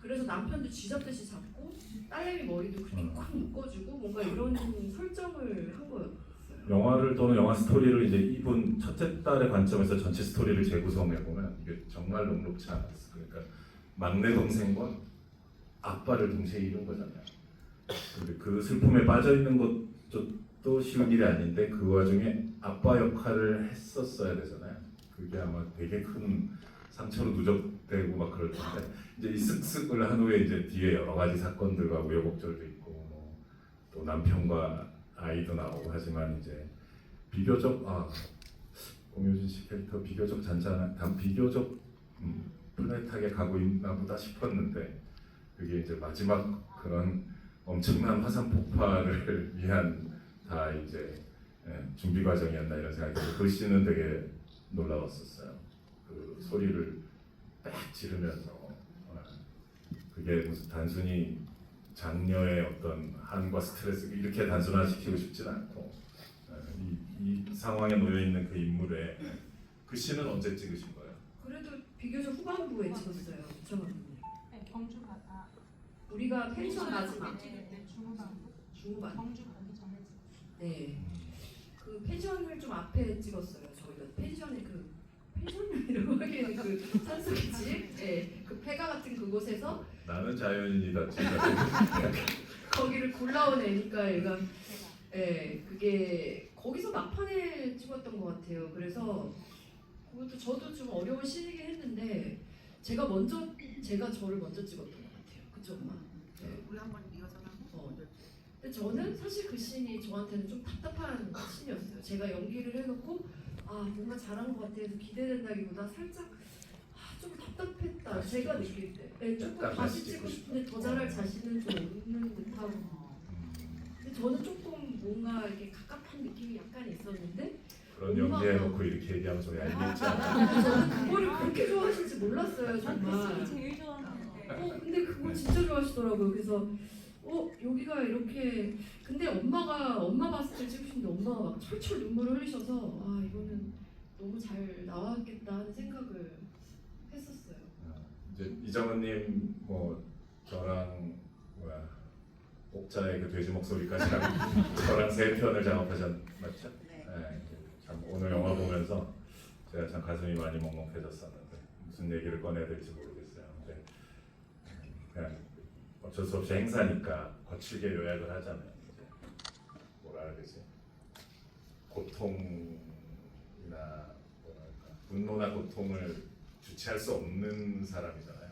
그래서 남편도 쥐잡듯이 잡고 딸내미 머리도 그렇게 꽉 묶어주고 뭔가 이런 설정을 한 거였어요. 영화를 또는 영화 스토리를 이제 이분 첫째 딸의 관점에서 전체 스토리를 재구성해 보면 이게 정말 녹록지 않았어. 그러니까 막내 동생과 아빠를 동시에 이룬 거잖아요. 근데 그 슬픔에 빠져 있는 것도 쉬운 일이 아닌데 그 와중에 아빠 역할을 했었어야 되잖아요. 그게 아마 되게 큰 상처로 누적되고 막 그럴 텐데 이제 이 쓱쓱을 한 후에 이제 뒤에 여러 가지 사건들과 우여곡절도 있고 또 남편과 아이도 나오고 하지만 이제 비교적 공효진 씨 캐릭터 비교적 잔잔한 비교적 플랫하게 가고 있나 보다 싶었는데 그게 이제 마지막 그런 엄청난 화산 폭발을 위한 다 이제 준비 과정이었나 이런 생각이 들어요. 그 씬은 되게 놀라웠었어요. 그 소리를 딱 지르면서 그게 무슨 단순히 장녀의 어떤 한과 스트레스 이렇게 단순화시키고 싶진 않고 이 상황에 놓여 있는 그 인물의 그 씬은 언제 찍으신 거예요? 그래도 비교적 후반부에 찍었어요. 이청원님. 네, 경주 가다. 우리가 펜션 마지막 네, 중후반. 중후반. 경주 가기 전에 찍었어요. 네. 그 펜션을 좀 앞에 찍었어요. 저희가 펜션의 그 펜션이라고 하기에는 그 산속이지. 네. 그 폐가 같은 그곳에서 나는 자연인이다. 거기를 골라온 애니까 얘가 그게 거기서 막판에 찍었던 것 같아요. 그래서 그것도 저도 좀 어려운 시기긴 했는데 제가 저를 먼저 찍었던 것 같아요. 그쵸 엄마? 네. 우리 한번 리허설하고. 근데 저는 사실 그 씬이 저한테는 좀 답답한 씬이었어요. 제가 연기를 해놓고 뭔가 잘한 것 같아서 기대된다기보다 살짝 좀 답답했다. 제가 느낄 때. 네, 조금 약간 다시 다시 찍고 찍고 싶은데 더 잘할 자신은 좀 없는 듯하고. 근데 저는 조금 뭔가 이렇게 갑갑한 느낌이 약간 있었는데 그런 연기해놓고 이렇게 얘기하면 좀 얄밉지 않아요? 저는 그거를 그렇게 좋아하실지 몰랐어요 정말. 제일 좋아하는데. 근데 그거 진짜 좋아하시더라고요. 그래서 여기가 이렇게 근데 엄마 봤을 때 찍으시는데 엄마가 막 철철 눈물을 흘리셔서 이거는 너무 잘 나왔겠다 하는 생각을 했었어요. 이제 이정은님 뭐 저랑 옥자의 그 돼지 목소리까지랑 저랑 3편을 작업하셨 맞죠? 네. 참 오늘 영화 보면서 제가 참 가슴이 많이 먹먹해졌었는데 무슨 얘기를 꺼내야 될지 모르겠어요. 근데 그냥 어쩔 수 없이 행사니까 거칠게 요약을 하자면 이제 뭐라 해야 되지? 고통이나 뭐랄까 분노나 고통을 주체할 수 없는 사람이잖아요.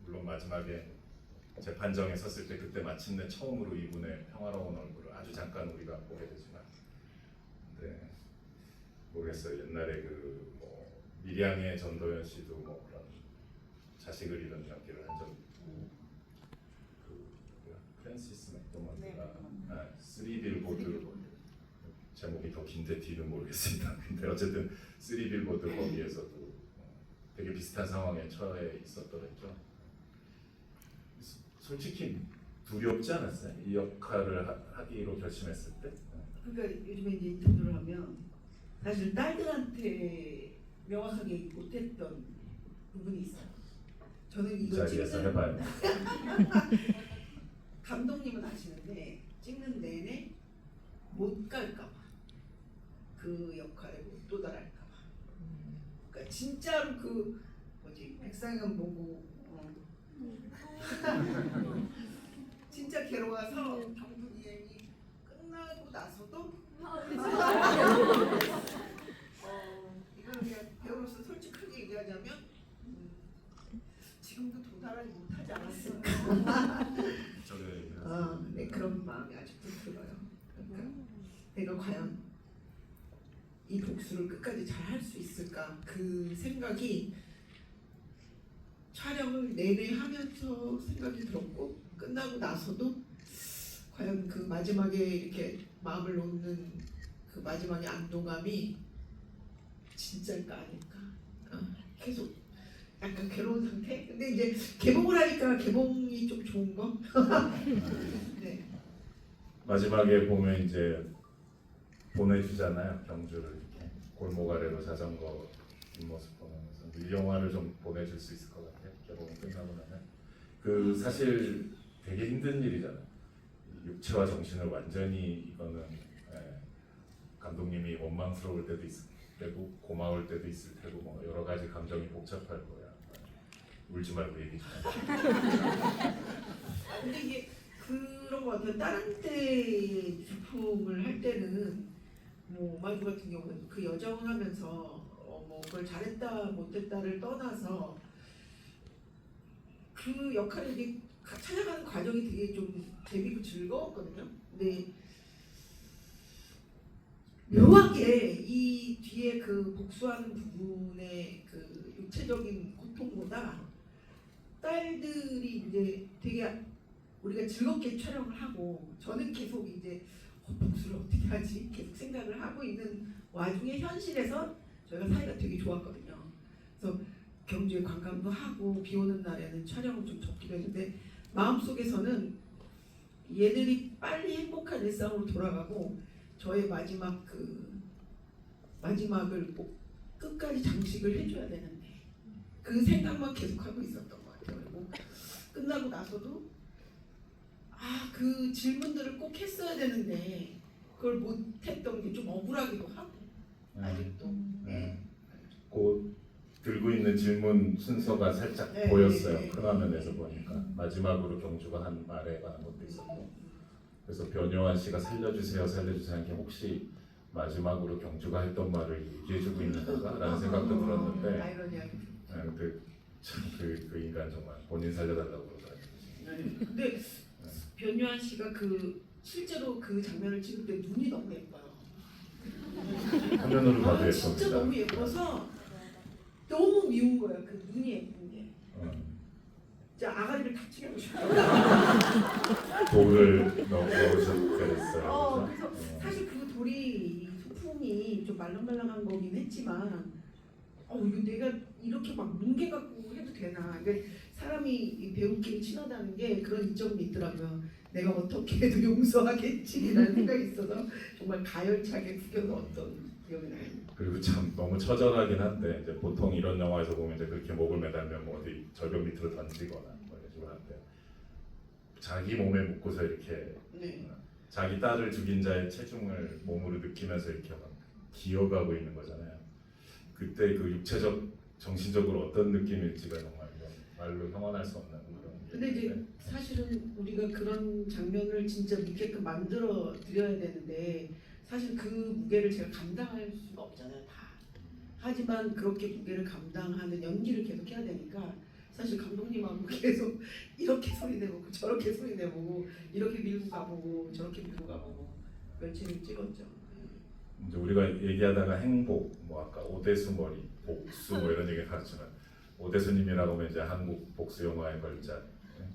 물론 마지막에 재판정에 섰을 때 그때 마침내 처음으로 이분의 평화로운 얼굴을 아주 잠깐 우리가 보게 되지만 근데 모르겠어요. 옛날에 뭐 밀양의 전도연 씨도 뭐 그런 자식을 잃은 연기를 한 적이 있고 프랜시스 맥도먼트가 3빌보드 제목이 더 긴데 뒤는 모르겠습니다. 근데 어쨌든 3빌보드 거기에서도 되게 비슷한 상황에 처해 있었더랬죠. 솔직히 두렵지 않았어요? 이 역할을 하기로 결심했을 때? 그러니까 요즘에 이제 인터뷰를 하면 사실 딸들한테 명확하게 못했던 부분이 있어요. 저는 이 이거 자리에서 해봐요. 감독님은 아시는데 찍는 내내 못 갈까봐 그 역할에 못 도달할까봐. 그러니까 진짜로 그 백상현 보고 진짜 괴로워서 경북 이행이 끝나고 나서도 이걸 그냥 배우로서 솔직하게 얘기하자면 지금도 도달하지 못하지 않았을까. 네, 그런 마음이 아직도 들어요. 그러니까 내가 과연 이 복수를 끝까지 잘 할 수 있을까 그 생각이 촬영을 내내 하면서 생각이 들었고 끝나고 나서도 과연 그 마지막에 이렇게 마음을 놓는 그 마지막의 안도감이 진짜일까 아닐까 계속 약간 괴로운 상태? 근데 이제 개봉을 하니까 개봉이 좀 좋은 거? 네. 마지막에 보면 이제 보내주잖아요. 경주를 이렇게 골목 아래로 자전거 뒷모습 보면서 이 영화를 좀 보내줄 수 있을 것 같아요. 개봉 끝나고 나면 그 사실 되게 힘든 일이잖아요. 육체와 정신을 완전히 이거는 감독님이 원망스러울 때도 있을 테고 고마울 때도 있을 테고 뭐 여러 가지 감정이 복잡할 거야. 울지 말고 얘기 좀. 근데 이게 그런 것 같아요. 다른 때 작품을 할 때는 뭐 마이브 같은 경우는 그 여정을 하면서 뭐 그걸 잘했다 못했다를 떠나서 그 역할을 이렇게 찾아가는 과정이 되게 좀 재밌고 즐거웠거든요. 근데 묘하게 이 뒤에 그 복수하는 부분의 그 육체적인 고통보다 딸들이 이제 되게 우리가 즐겁게 촬영을 하고 저는 계속 이제 복수를 어떻게 하지 계속 생각을 하고 있는 와중에 현실에서 저희가 사이가 되게 좋았거든요. 그래서 경주에 관광도 하고 비 오는 날에는 촬영을 좀 접기도 했는데 마음속에서는 얘들이 빨리 행복한 일상으로 돌아가고 저의 마지막 그 마지막을 꼭 끝까지 장식을 해줘야 되는데 그 생각만 계속 하고 있었던 것 같아요. 그리고 끝나고 나서도 그 질문들을 꼭 했어야 되는데 그걸 못했던 게 좀 억울하기도 하고 아직도. 네. 그 들고 있는 질문 순서가 살짝 네, 보였어요. 네, 큰 화면에서 보니까 마지막으로 경주가 한 말에 관한 것도 있었고, 그래서 변요한 씨가 살려주세요 하는 게 혹시 마지막으로 경주가 했던 말을 얘기해주고 있는 건가라는 생각도 들었는데, 아이러니하게. 근데 참 그 인간 정말 본인 살려달라고 그러더라고요. 근데 변요한 씨가 그 실제로 그 장면을 찍을 때 눈이 너무 예뻐요. 화면으로 봐도 진짜 예쁩니다. 너무 예뻐서 너무 미운 거예요. 그 눈이 예쁜 게. 진짜 아가리를 다치게 하고 싶어요. 돌을 넣으셨어요. 그래서 사실 그 돌이 소품이 좀 말랑말랑한 거긴 했지만 이거 내가 이렇게 막 뭉개갖고 해도 되나. 그러니까 사람이 이 배우끼리 친하다는 게 그런 이점이 있더라고요. 내가 어떻게 해도 용서하겠지라는 생각이 있어서 정말 가열차게 구겨넣었던 기억이 나요. 그리고 참 너무 처절하긴 한데 이제 보통 이런 영화에서 보면 이제 그렇게 목을 매달면 뭐 어디 절벽 밑으로 던지거나 뭐 이런 식으로 하는데 자기 몸에 묶고서 이렇게 네. 자기 딸을 죽인 자의 체중을 몸으로 느끼면서 이렇게 막 기어가고 있는 거잖아요. 그때 그 육체적, 정신적으로 어떤 느낌일지가 정말 말로 형언할 수 없는 그런. 근데 이제 얘기인데. 사실은 우리가 그런 장면을 진짜 믿게끔 만들어 드려야 되는데 사실 그 무게를 제가 감당할 수가 없잖아요, 다. 하지만 그렇게 무게를 감당하는 연기를 계속 해야 되니까 사실 감독님하고 계속 이렇게 소리 내보고 저렇게 소리 내보고 이렇게 밀고 가보고 저렇게 밀고 가보고 며칠을 찍었죠. 이제 우리가 얘기하다가 행복, 뭐 아까 오대수 머리, 복수 뭐 이런 얘기 가르치면 오대수님이라고 하면 이제 한국 복수 영화의 걸작,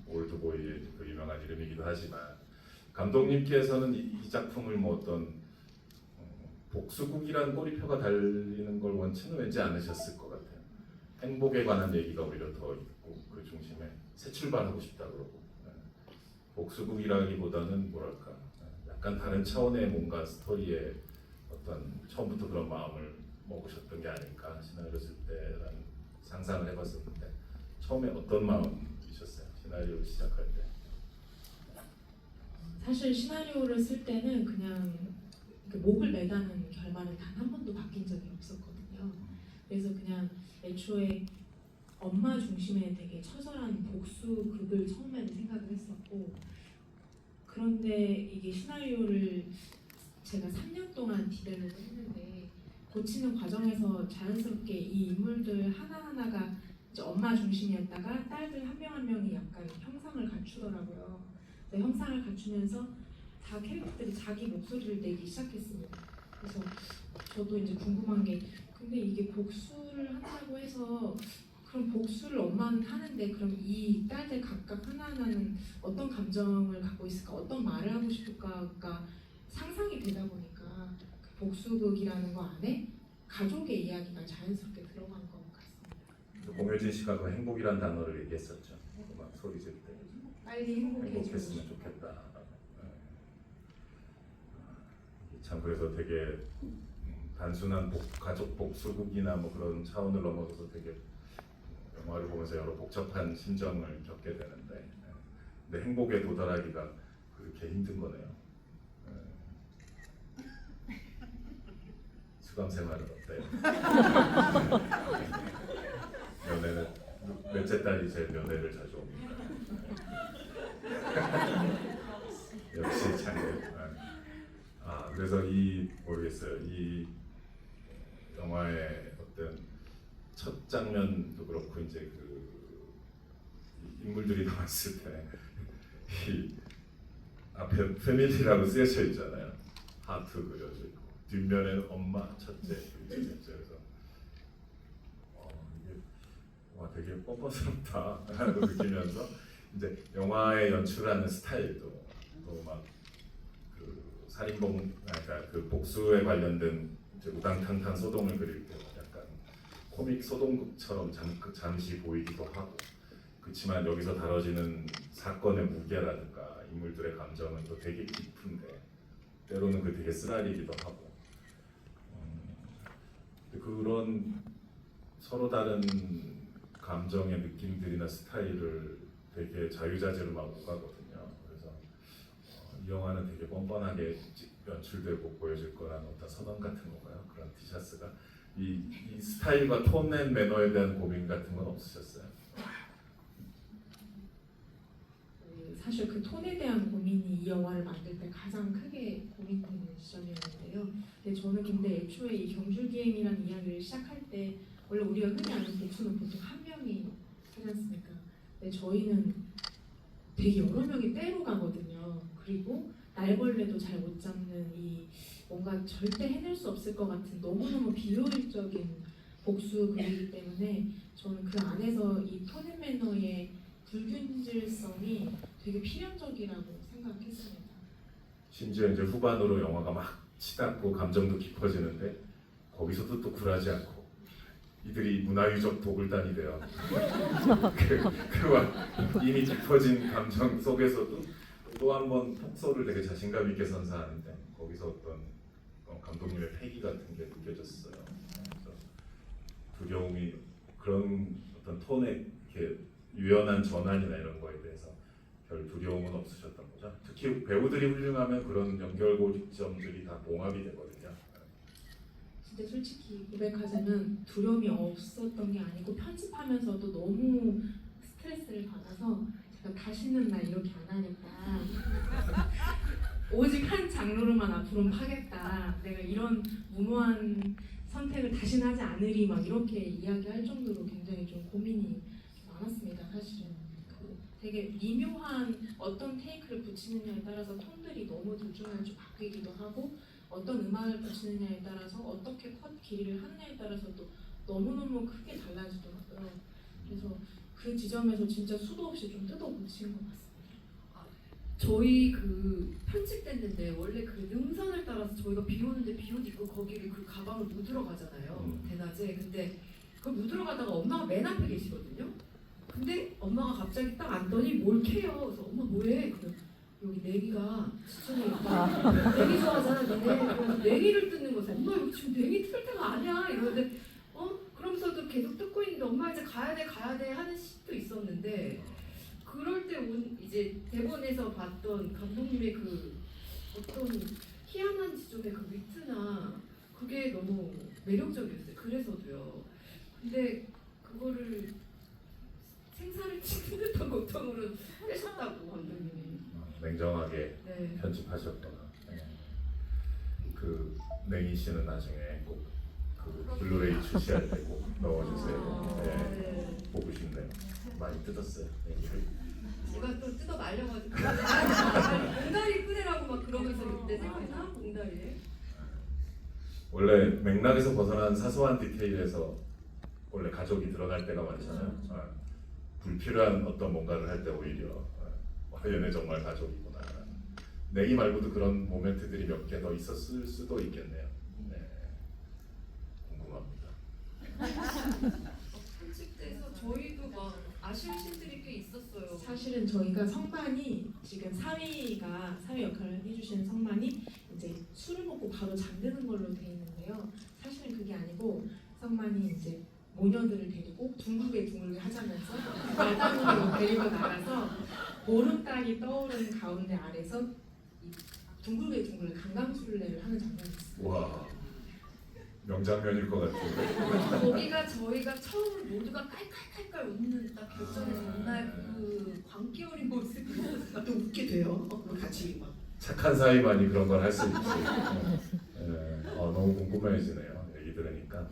올드보이의 그 유명한 이름이기도 하지만 감독님께서는 이 작품을 뭐 어떤 복수국이라는 꼬리표가 달리는 걸 원치는 왠지 않으셨을 것 같아요. 행복에 관한 얘기가 오히려 더 있고 그 중심에 새 출발하고 싶다 그러고 복수국이라기보다는 뭐랄까 약간 다른 차원의 뭔가 스토리에 어떤 처음부터 그런 마음을 먹으셨던 게 아닐까 시나리오 쓸 때라는 상상을 해봤었는데 처음에 어떤 마음이셨어요? 시나리오를 시작할 때. 사실 시나리오를 쓸 때는 그냥 그 목을 매다는 결말은 단 한 번도 바뀐 적이 없었거든요. 그래서 그냥 애초에 엄마 중심의 되게 처절한 복수극을 처음에는 생각을 했었고, 그런데 이게 시나리오를 제가 3년 동안 디벨롭을 했는데 고치는 과정에서 자연스럽게 이 인물들 하나하나가 이제 엄마 중심이었다가 딸들 한 명 한 명이 약간 형상을 갖추더라고요. 근데 형상을 갖추면서 다 캐릭터들이 자기 목소리를 내기 시작했습니다. 그래서 저도 이제 궁금한 게, 근데 이게 복수를 한다고 해서 그럼 복수를 엄마는 하는데 그럼 이 딸들 각각 하나하나는 어떤 감정을 갖고 있을까, 어떤 말을 하고 싶을까가 상상이 되다 보니까 그 복수극이라는 거 안에 가족의 이야기가 자연스럽게 들어간 것 같습니다. 공효진 씨가 그 행복이란 단어를 얘기했었죠. 막 소리 질 때. 빨리 행복했으면 좋겠다. 참 그래서 되게 단순한 가족 복수극이나 뭐 그런 차원을 넘어서서 되게 영화를 보면서 여러 복잡한 심정을 겪게 되는데, 근데 행복에 도달하기가 그렇게 힘든 거네요. 수감 생활은 어때요? 연애는 몇째 딸이 제일 연애를 자주 옵니까? 역시 장르. 그래서 모르겠어요. 이 영화의 어떤 장면도 그렇고 이제 그 인물들이 나왔을 때 이 앞에 패밀리라고 쓰여져 있잖아요. 하트 그려져 있고 뒷면에는 엄마, 첫째 이렇게 있죠. 그래서 이게 와 되게 뻔뻔스럽다라고 느끼면서 이제 영화의 연출하는 스타일도 또 막 그 살인범 그러니까 그 복수에 관련된 이제 우당탕탕 소동을 그릴 때 약간 코믹 소동극처럼 잠시 보이기도 하고 그렇지만 여기서 다뤄지는 사건의 무게라든가 인물들의 감정은 또 되게 깊은데 때로는 그 되게 쓰라리기도 하고 그런 서로 다른 감정의 느낌들이나 스타일을 되게 자유자재로 막 오가거든요. 그래서 이 영화는 되게 뻔뻔하게 연출되고 보여질 거라는 어떤 선언 같은 건가요? 그런 티셔츠가 이 스타일과 톤 앤 매너에 대한 고민 같은 건 없으셨어요? 사실 그 톤에 대한 고민이 이 영화를 만들 때 가장 크게 고민되는 시점이었는데요. 근데 애초에 이 경줄기행이라는 이야기를 시작할 때 원래 우리가 흔히 아는 복수는 보통 한 명이 하지 않습니까? 근데 저희는 되게 여러 명이 때로 가거든요. 그리고 날벌레도 잘 못 잡는 이 뭔가 절대 해낼 수 없을 것 같은 너무너무 비효율적인 복수 글이기 때문에 저는 그 안에서 이 톤앤 매너의 불균질성이 되게 필연적이라고 생각했습니다. 심지어 이제 후반으로 영화가 막 치닫고 감정도 깊어지는데 거기서도 또 굴하지 않고 이들이 문화유적 도굴단이 돼요. 이미 깊어진 감정 속에서도 또 한 번 폭소를 되게 자신감 있게 선사하는데 거기서 어떤 감독님의 패기 같은 게 느껴졌어요. 그래서 두려움이 그런 어떤 톤의 이렇게 유연한 전환이나 이런 거에 대해서 별 두려움은 없으셨던 거죠. 특히 배우들이 훌륭하면 그런 연결고리점들이 다 봉합이 되거든요. 진짜 솔직히 고백하자면 두려움이 없었던 게 아니고 편집하면서도 너무 스트레스를 받아서 제가 다시는 나 이렇게 안 하겠다. 오직 한 장르로만 앞으로는 하겠다. 내가 이런 무모한 선택을 다시는 하지 않으리 막 이렇게 이야기할 정도로 굉장히 좀 고민이 많았습니다. 사실은 되게 미묘한 어떤 테이크를 붙이느냐에 따라서 톤들이 너무 들쭉날쭉 바뀌기도 하고 어떤 음악을 붙이느냐에 따라서 어떻게 컷 길이를 하느냐에 따라서도 너무너무 크게 달라지더라고요. 그래서 그 지점에서 진짜 수도 없이 좀 뜯어고친 것 같습니다. 저희 그 편집됐는데 원래 그 능선을 따라서 저희가 비 오는데 비옷 입고 거기를 그 가방을 못 들어가잖아요. 대낮에. 근데 그걸 못 들어가다가 엄마가 맨 앞에 계시거든요. 근데 엄마가 갑자기 딱 앉더니 뭘 캐요. 그래서 엄마 뭐해? 그래서 여기 내기가 추천해 있다. 내기 좋아하잖아 너네. 그래서 내기를 뜯는 거죠. 엄마 여기 지금 내기 뜰 때가 아니야. 이러는데 그러면서도 계속 뜯고 있는데 엄마 이제 가야 돼 하는 시도 있었는데 그럴 때 이제 대본에서 봤던 감독님의 그 어떤 희한한 지점의 그 위트나 그게 너무 매력적이었어요. 그래서도요. 근데 그거를 생사를 치는 듯한 고통으로 빼셨다고 감독님이. 냉정하게 네. 편집하셨거나 그 냉이 씨는 나중에 꼭 그 블루레이 출시할 때 꼭 넣어주세요. 네. 보고 싶네요. 많이 뜯었어요. 냉이를. 제가 또 뜯어 말려가지고 봉다리 끄내라고 막 그러면서 그때 생각나 봉다리에. 원래 맥락에서 벗어난 사소한 디테일에서 원래 가족이 드러날 때가 많잖아요. 불필요한 어떤 뭔가를 할 때 오히려 얘네 정말 가족이구나. 냉이 말고도 그런 모멘트들이 몇 개 더 있었을 수도 있겠네요. 네. 궁금합니다. 편집돼서 저희도 막 아쉬운 신들이 꽤 있었어요. 사실은 저희가 성만이 지금 사위 역할을 해주시는 성만이 이제 술을 먹고 바로 잠드는 걸로 돼 있는데요. 사실은 그게 아니고 성만이 이제 모녀들을 데리고 둥글게 하자면서 말단으로 데리고 나가서 보름달이 떠오르는 가운데 아래서 이 둥글게 강강술래를 하는 장면이 있어요. 와 명장면일 것 같아요. 거기가 저희가 처음 모두가 깔깔깔깔 웃는 딱 결전의 전날 그 광기 어린 모습이 또 웃게 돼요. 같이 막. 착한 사이만이 그런 걸 할 수 있지. 너무 궁금해지네요. 얘기 들으니까.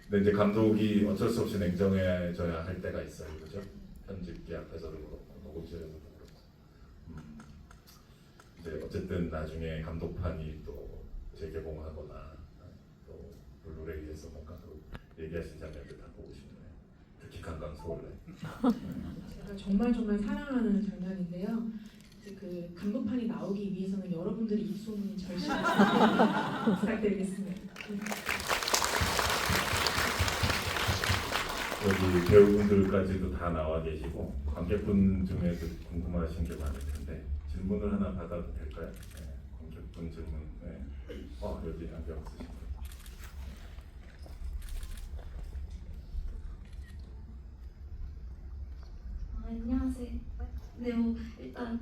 근데 이제 감독이 어쩔 수 없이 냉정해져야 할 때가 있어요, 그죠? 편집기 앞에서도 그렇고 녹음실에서도 그렇고. 이제 어쨌든 나중에 감독판이 또 재개봉하거나 또 블루레이에서 뭔가 또 얘기하신 장면들 다 보고 싶네요. 특히 강강 서울래. 제가 정말 사랑하는 장면인데요. 이제 그 감독판이 나오기 위해서는 여러분들이 입소문이 절실히 부탁드리겠습니다. 여기 배우분들까지도 다 나와 계시고 관객분 중에도 궁금하신 게 많을 텐데 질문을 하나 받아도 될까요? 네, 관객분 질문. 네. 여기 안경 쓰신 분. 안녕하세요. 네, 일단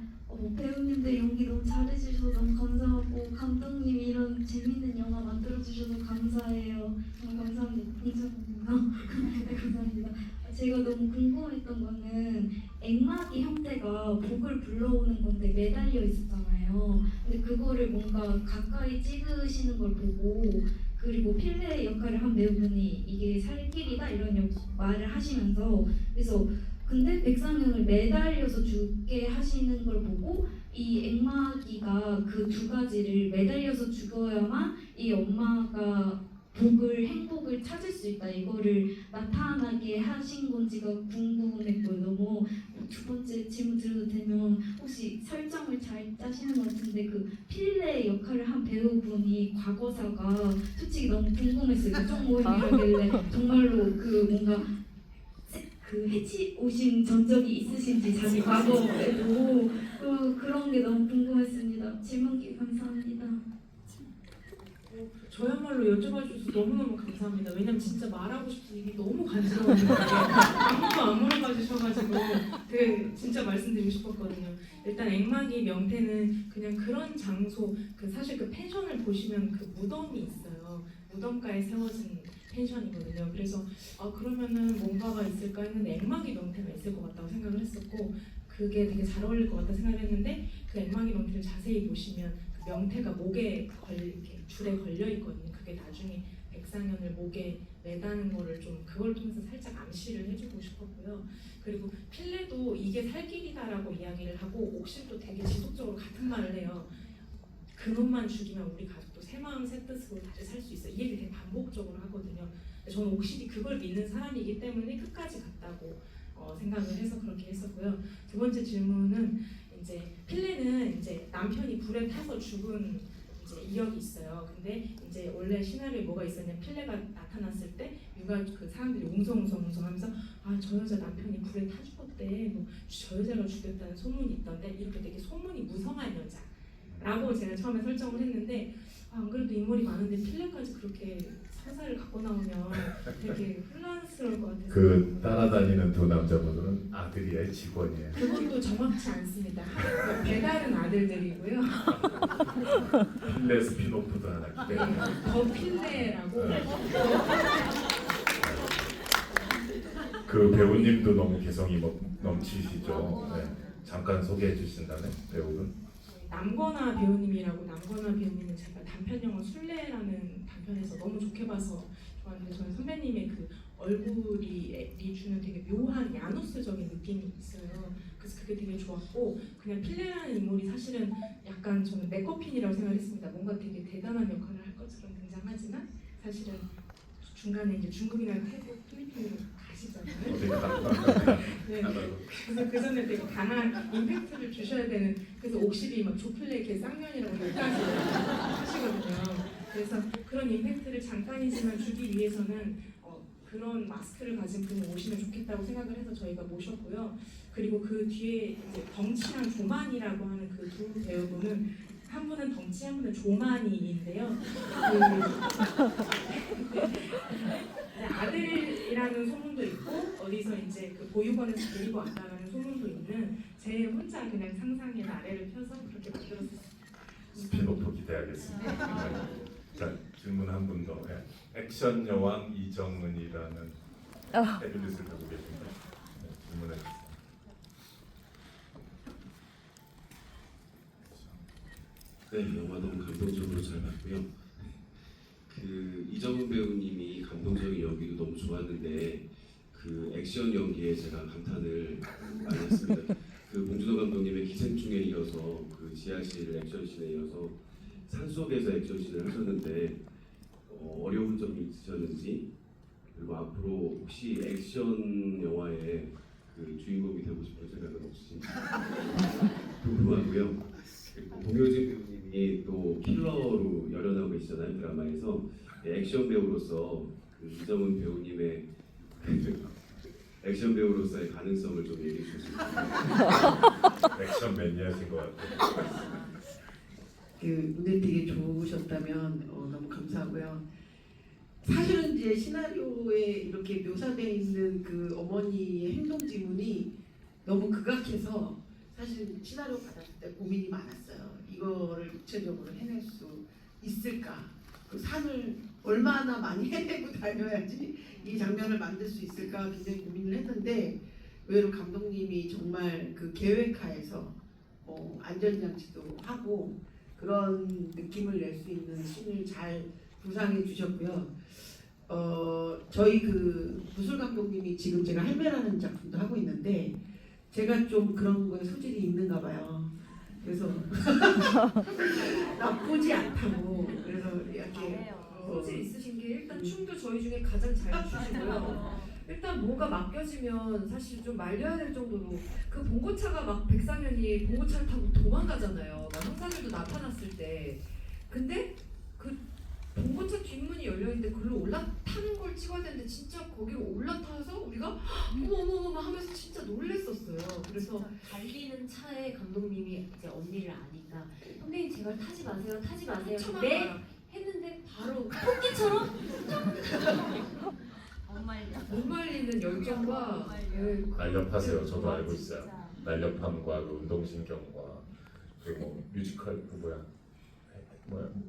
배우님들 연기 너무 잘해주셔서 너무 감사하고 감독님이 이런 재밌는 영화 만들어주셔서 감사해요. 정말 감사합니다. 네, 감사합니다. 제가 너무 궁금했던 거는 액막이 형태가 복을 불러오는 건데 매달려 있었잖아요. 근데 그거를 뭔가 가까이 찍으시는 걸 보고 그리고 필레 역할을 한 배우분이 이게 살길이다 이런 말을 하시면서 그래서 근데 백상현을 매달려서 죽게 하시는 걸 보고 이 액마기가 그 두 가지를 매달려서 죽어야만 이 엄마가 행복을 찾을 수 있다 이거를 나타나게 하신 건지가 궁금했고요. 너무 두 번째 질문 드려도 되면 혹시 설정을 잘 짜시는 것 같은데 그 필레 역할을 한 배우분이 과거사가 솔직히 너무 궁금했어요. 유족 모임이라길래 정말로 그 뭔가 그 해치 오신 전적이 있으신지 자기 과거에도 그런 게 너무 궁금했습니다. 질문 기회 감사합니다. 저야말로 여쭤봐 주셔서 너무너무 감사합니다. 왜냐면 진짜 말하고 싶은 일이 너무 간지러웠는데 아무도 안 물어봐 주셔가지고 되게 진짜 말씀드리고 싶었거든요. 일단 액막이 명태는 그냥 그런 장소, 사실 그 펜션을 보시면 그 무덤이 있어요. 무덤가에 세워진 펜션이거든요. 그래서 그러면은 뭔가가 있을까 했는데 액막이 명태가 있을 것 같다고 생각을 했었고 그게 되게 잘 어울릴 것 같다 생각을 했는데 그 액막이 명태를 자세히 보시면 그 명태가 목에 이렇게 줄에 걸려 있거든요. 그게 나중에 백상현을 목에 매다는 거를 좀 그걸 통해서 살짝 암시를 해주고 싶었고요. 그리고 필레도 이게 살길이다라고 이야기를 하고 옥신도 되게 지속적으로 같은 말을 해요. 그놈만 죽이면 우리 가족도 새 마음 새 뜻으로 다시 살 수 있어. 이 얘기를 되게 반복적으로 하거든요. 저는 옥신이 그걸 믿는 사람이기 때문에 끝까지 갔다고 생각을 해서 그렇게 했었고요. 두 번째 질문은 이제 필레는 이제 남편이 불에 타서 죽은 이제 이력이 있어요. 근데 이제 원래 시나리오에 뭐가 있었냐면 필레가 나타났을 때 육아 그 사람들이 웅성하면서 저 여자 남편이 불에 타 죽었대. 뭐 저 여자가 죽였다는 소문이 있던데 이렇게 되게 소문이 무성한 여자라고 제가 처음에 설정을 했는데 안 그래도 인물이 많은데 필레까지 그렇게 서사를 갖고 나오면 되게 혼란스러울 것 같아서 그 따라다니는 두 남자분들은 아들이에요, 직원이에요. 그것도 정확치 않습니다. 배다른 아들들이고요. 필레 스피노프도 하나 기대해요. 더 필레라고 그 배우님도 너무 개성이 넘치시죠. 네. 잠깐 소개해 주신다면 배우분. 남건아 배우님이라고 남건아 배우님은 제가 단편 영화 술래라는 단편에서 너무 좋게 봐서 좋아하는데 저는 선배님의 그 얼굴이 주는 되게 묘한 야누스적인 느낌이 있어요. 그래서 그게 되게 좋았고 그냥 필레라는 인물이 사실은 약간 저는 메커핀이라고 생각했습니다. 뭔가 되게 대단한 역할을 할 것처럼 등장하지만 사실은 중간에 이제 중국이나 태국, 필리핀으로 가시잖아요. 어디 가? 네. 그래서 그 전에 되게 강한 임팩트를 주셔야 되는 그래서 옥십이 막 조플레 개 쌍년이라고 욕까지 하시거든요. 그래서 그런 임팩트를 잠깐이지만 주기 위해서는 그런 마스크를 가진 분이 오시면 좋겠다고 생각을 해서 저희가 모셨고요. 그리고 그 뒤에 이제 덩치랑 조만이라고 하는 그 두 배우분은 한 분은 덩치, 한 분은 조만이인데요. 아들이라는 소문도 있고 어디서 이제 그 보육원에서 데리고 왔다는 소문도 있는 제 혼자 그냥 상상의 나래를 펴서 그렇게 만들었어요. 스피노프 기대하겠습니다. 네. 자, 질문 한 분 더. 네. 액션 여왕 이정은이라는 헤드릿을 보고 계십니다. 네, 질문해 주세요. 네, 영화 너무 감동적으로 잘 봤고요. 그 이정은 배우님이 감동적인 연기도 너무 좋았는데 그 액션 연기에 제가 감탄을 많이 했습니다. 그 봉준호 감독님의 기생충에 이어서 그 지하실 액션씬에 이어서 산속에서 액션씬을 하셨는데 어려운 점이 있으셨는지, 그리고 앞으로 혹시 액션 영화의 그 주인공이 되고 싶은 생각은 없으신지 궁금하고요. 그리고 공효진 배우님이 또 킬러로 열연하고 계시잖아요, 드라마에서. 액션 배우로서 그 이정은 배우님의 액션 배우로서의 가능성을 좀 얘기해 주실 수 있을까요? 액션 매니아신 것 같아요. 그 눈에 띄게 좋으셨다면 너무 감사하고요. 사실은 이제 시나리오에 이렇게 묘사되어 있는 그 어머니의 행동 지문이 너무 극악해서 사실 시나리오 받았을 때 고민이 많았어요. 이거를 구체적으로 해낼 수 있을까? 그 산을 얼마나 많이 해내고 다녀야지 이 장면을 만들 수 있을까 굉장히 고민을 했는데, 의외로 감독님이 정말 그 계획하에서 안전장치도 하고 그런 느낌을 낼 수 있는 씬을 잘 구상해 주셨고요. 저희 그 무술 감독님이 지금 제가 할매라는 작품도 하고 있는데 제가 좀 그런 거에 소질이 있는가 봐요. 그래서 나쁘지 않다고. 그래서 이렇게 소질 있으신 게 일단 춤도 저희 중에 가장 잘 추시고요. 일단 뭐가 맡겨지면 사실 좀 말려야 될 정도로 그 봉고차가 막 백상현이 봉고차를 타고 도망가잖아요. 막 형사들도 나타났을 때. 근데 그 봉고차 뒷문이 열려있는데 글로 올라타는 걸 찍어야 되는데 진짜 거기로 올라타서 우리가 어머머머 하면서 진짜 놀랬었어요. 그래서 달리는 차에 감독님이 이제 언니를 아니까 선배님 제발 타지 마세요, 타지 마세요. 처음 네 알아요. 했는데 바로 토끼처럼 못 말리는 열정과 예, 날렵하세요. 저도 알고 있어요. 날렵함과 그 운동신경과 그리고 뮤지컬 그 뭐야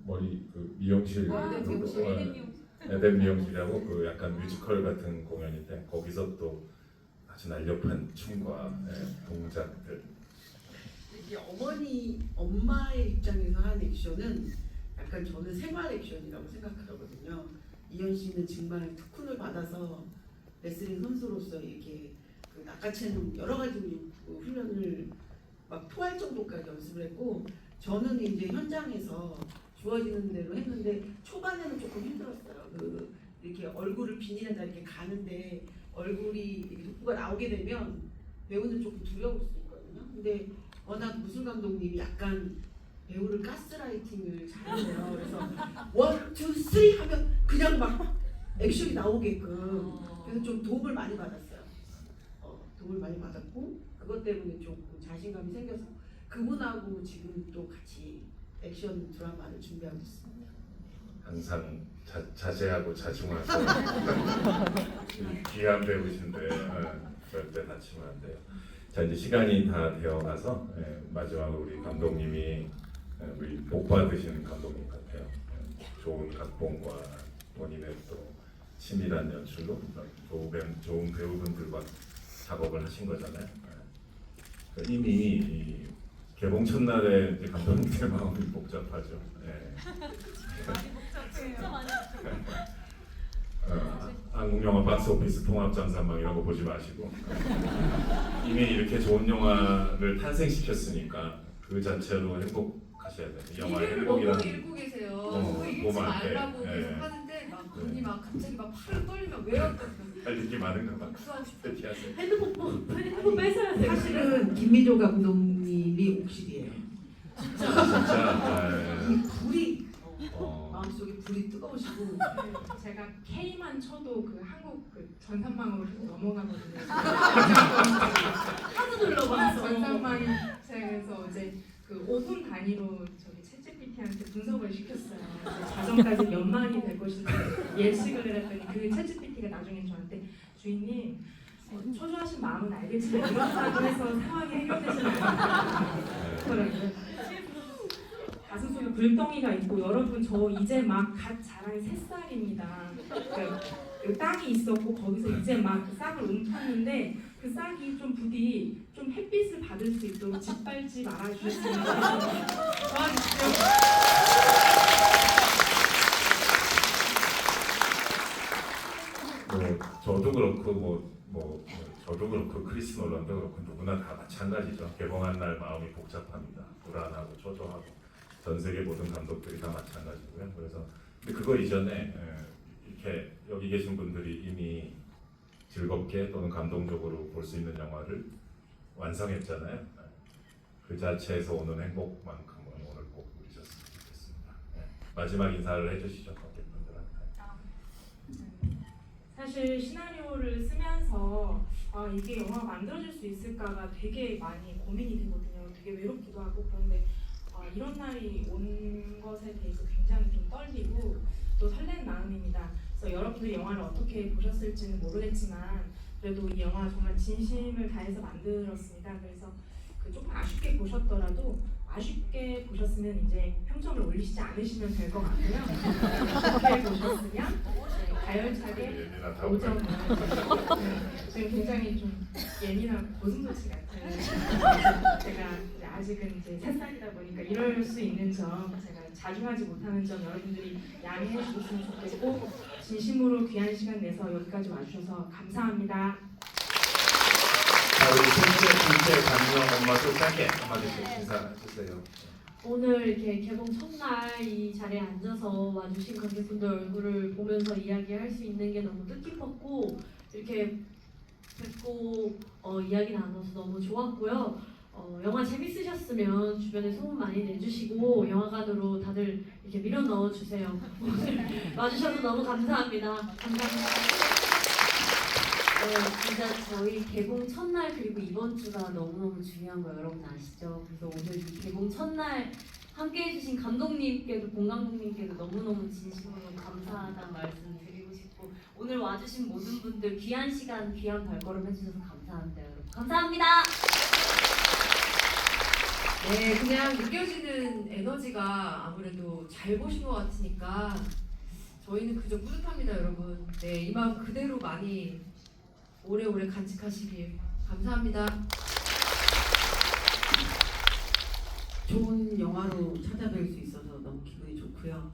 머리 그 미용실 에덴 미용실. 에덴 미용실이라고 그 약간 뮤지컬 같은 공연인데 거기서 또 아주 날렵한 춤과 동작들. 이게 엄마의 입장에서 한 액션은 약간 저는 생활 액션이라고 생각하거든요. 이현 씨는 정말 특훈을 받아서 레슬링 선수로서 이렇게 그 낚아채는 여러 가지 훈련을 막 토할 정도까지 연습을 했고, 저는 이제 현장에서 주어지는 대로 했는데 초반에는 조금 힘들었어요. 그 이렇게 얼굴을 비닐에다 이렇게 가는데 얼굴이 이렇게 돋보가 나오게 되면 배우는 조금 두려울 수 있거든요. 근데 워낙 무술 감독님이 약간 배우를 가스라이팅을 잘하세요. 그래서 1, 2, 3 하면 그냥 막 액션이 나오게끔. 그래서 좀 도움을 많이 받았어요. 도움을 많이 받았고 그것 때문에 조금 자신감이 생겨서 그분하고 지금 또 같이 액션 드라마를 준비하고 있습니다. 항상 자제하고 자중하고 귀한 배우신데 절대 다치면 안 돼요. 자, 이제 시간이 다 되어가서 마지막으로 우리 감독님이 우리 복 받으신 감독님 같아요. 좋은 각본과 본인의 또 치밀한 연출로 좋은 배우분들과 작업을 하신 거잖아요. 이미 이 개봉 첫날에 이제 감독님의 마음이 복잡하죠. 진짜 많이 한국 영화 박스오피스 통합장사망 이런 거 보지 마시고 이미 이렇게 좋은 영화를 탄생시켰으니까 그 자체로 행복하셔야 돼요. 영화의 이를 너무 행복이라는 읽고 계세요. 뭐 읽지 안 돼. 말라고 계속 하는데 막 눈이 막 갑자기 막 팔을 떨리면 왜요? 할 얘기 많은가 봐. 복수하고 싶어. 특히 하세요. 핸드폰 뺏어야 돼. 사실은 김미조 감독님이 옥실이에요. 진짜 이 불이 어, 마음속에 불이 뜨거우시고 제가 K만 쳐도 그 한국 그 전산망으로 계속 넘어가거든요. 하도 눌러봐서. 전산망에서 이제 그 5분 단위로 저기 챗GPT한테 분석을 시켰어요. 이제 자정까지 몇 만이 될 것인지 예측을 해놨더니 그 챗GPT가 나중에 저한테 주인님 초조하신 마음은 알겠지만 이렇다고 해서 상황이 해결되지는 않아요. 가슴속에 불덩이가 있고 여러분 저 이제 막 갓 자란 새싹입니다. 그러니까 그 땅이 있었고 거기서 이제 막 싹을 옮겼는데 그 싹이 좀 부디 좀 햇빛을 받을 수 있도록 짓밟지 말아 주셨으면 도와주십시오. 저도 그렇고 저도 그렇고 크리스 놀란도 그렇고 누구나 다 마찬가지죠. 개봉한 날 마음이 복잡합니다. 불안하고 초조하고 전 세계 모든 감독들이 다 마찬가지고요. 그래서 근데 그거 이전에 이렇게 여기 계신 분들이 이미 즐겁게 또는 감동적으로 볼 수 있는 영화를 완성했잖아요. 그 자체에서 오는 행복만큼은 오늘 꼭 누리셨으면 좋겠습니다. 마지막 인사를 해주시죠, 관객분들한테. 사실 시나리오를 쓰면서 이게 영화가 만들어질 수 있을까가 되게 많이 고민이 되거든요. 되게 외롭기도 하고 그런데 이런 날이 온 것에 대해서 굉장히 좀 떨리고 또 설레는 마음입니다. 그래서 여러분들이 영화를 어떻게 보셨을지는 모르겠지만 그래도 이 영화 정말 진심을 다해서 만들었습니다. 그래서 조금 아쉽게 보셨더라도 아쉽게 보셨으면 이제 평점을 올리시지 않으시면 될 것 같고요. 좋게 보셨으면 가열차게 예민하다. 5점을 지금 굉장히 좀 예민한 고슴도치 같아요. 제가 이제 아직은 이제 3살이다 보니까 이럴 수 있는 점, 제가 자중하지 못하는 점 여러분들이 양해해 주셨으면 좋겠고 진심으로 귀한 시간 내서 여기까지 와주셔서 감사합니다. 자, 우리 둘째 강명 엄마도 짧게 한마디씩 인사해주세요. 오늘 이렇게 개봉 첫날 이 자리에 앉아서 와주신 관객분들 얼굴을 보면서 이야기할 수 있는 게 너무 뜻깊었고 이렇게 뵙고 이야기 나눠서 너무 좋았고요. 영화 재밌으셨으면 주변에 소문 많이 내주시고 영화관으로 다들 이렇게 밀어 넣어주세요. 오늘 와주셔서 너무 감사합니다. 감사합니다. 네, 진짜 저희 개봉 첫날 그리고 이번 주가 너무너무 중요한 거 여러분 아시죠? 그래서 오늘 이 개봉 첫날 함께 해주신 감독님께도 봉 감독님께도 너무너무 진심으로 감사하다는 말씀 드리고 싶고 오늘 와주신 모든 분들 귀한 시간 귀한 발걸음 해주셔서 감사합니다 여러분. 감사합니다. 네, 그냥 느껴지는 에너지가 아무래도 잘 보신 것 같으니까 저희는 그저 뿌듯합니다, 여러분. 네, 이 마음 그대로 많이 오래오래 간직하시길 감사합니다. 좋은 영화로 찾아뵐 수 있어서 너무 기분이 좋고요.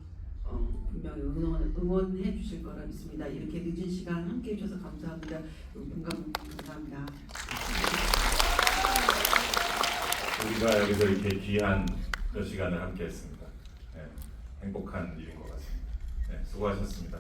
분명히 응원해 주실 거라 믿습니다. 이렇게 늦은 시간 함께 해주셔서 감사합니다. 공감 감사합니다. 우리가 여기서 이렇게 귀한 몇 시간을 함께했습니다. 네, 행복한 일인 것 같습니다. 네, 수고하셨습니다.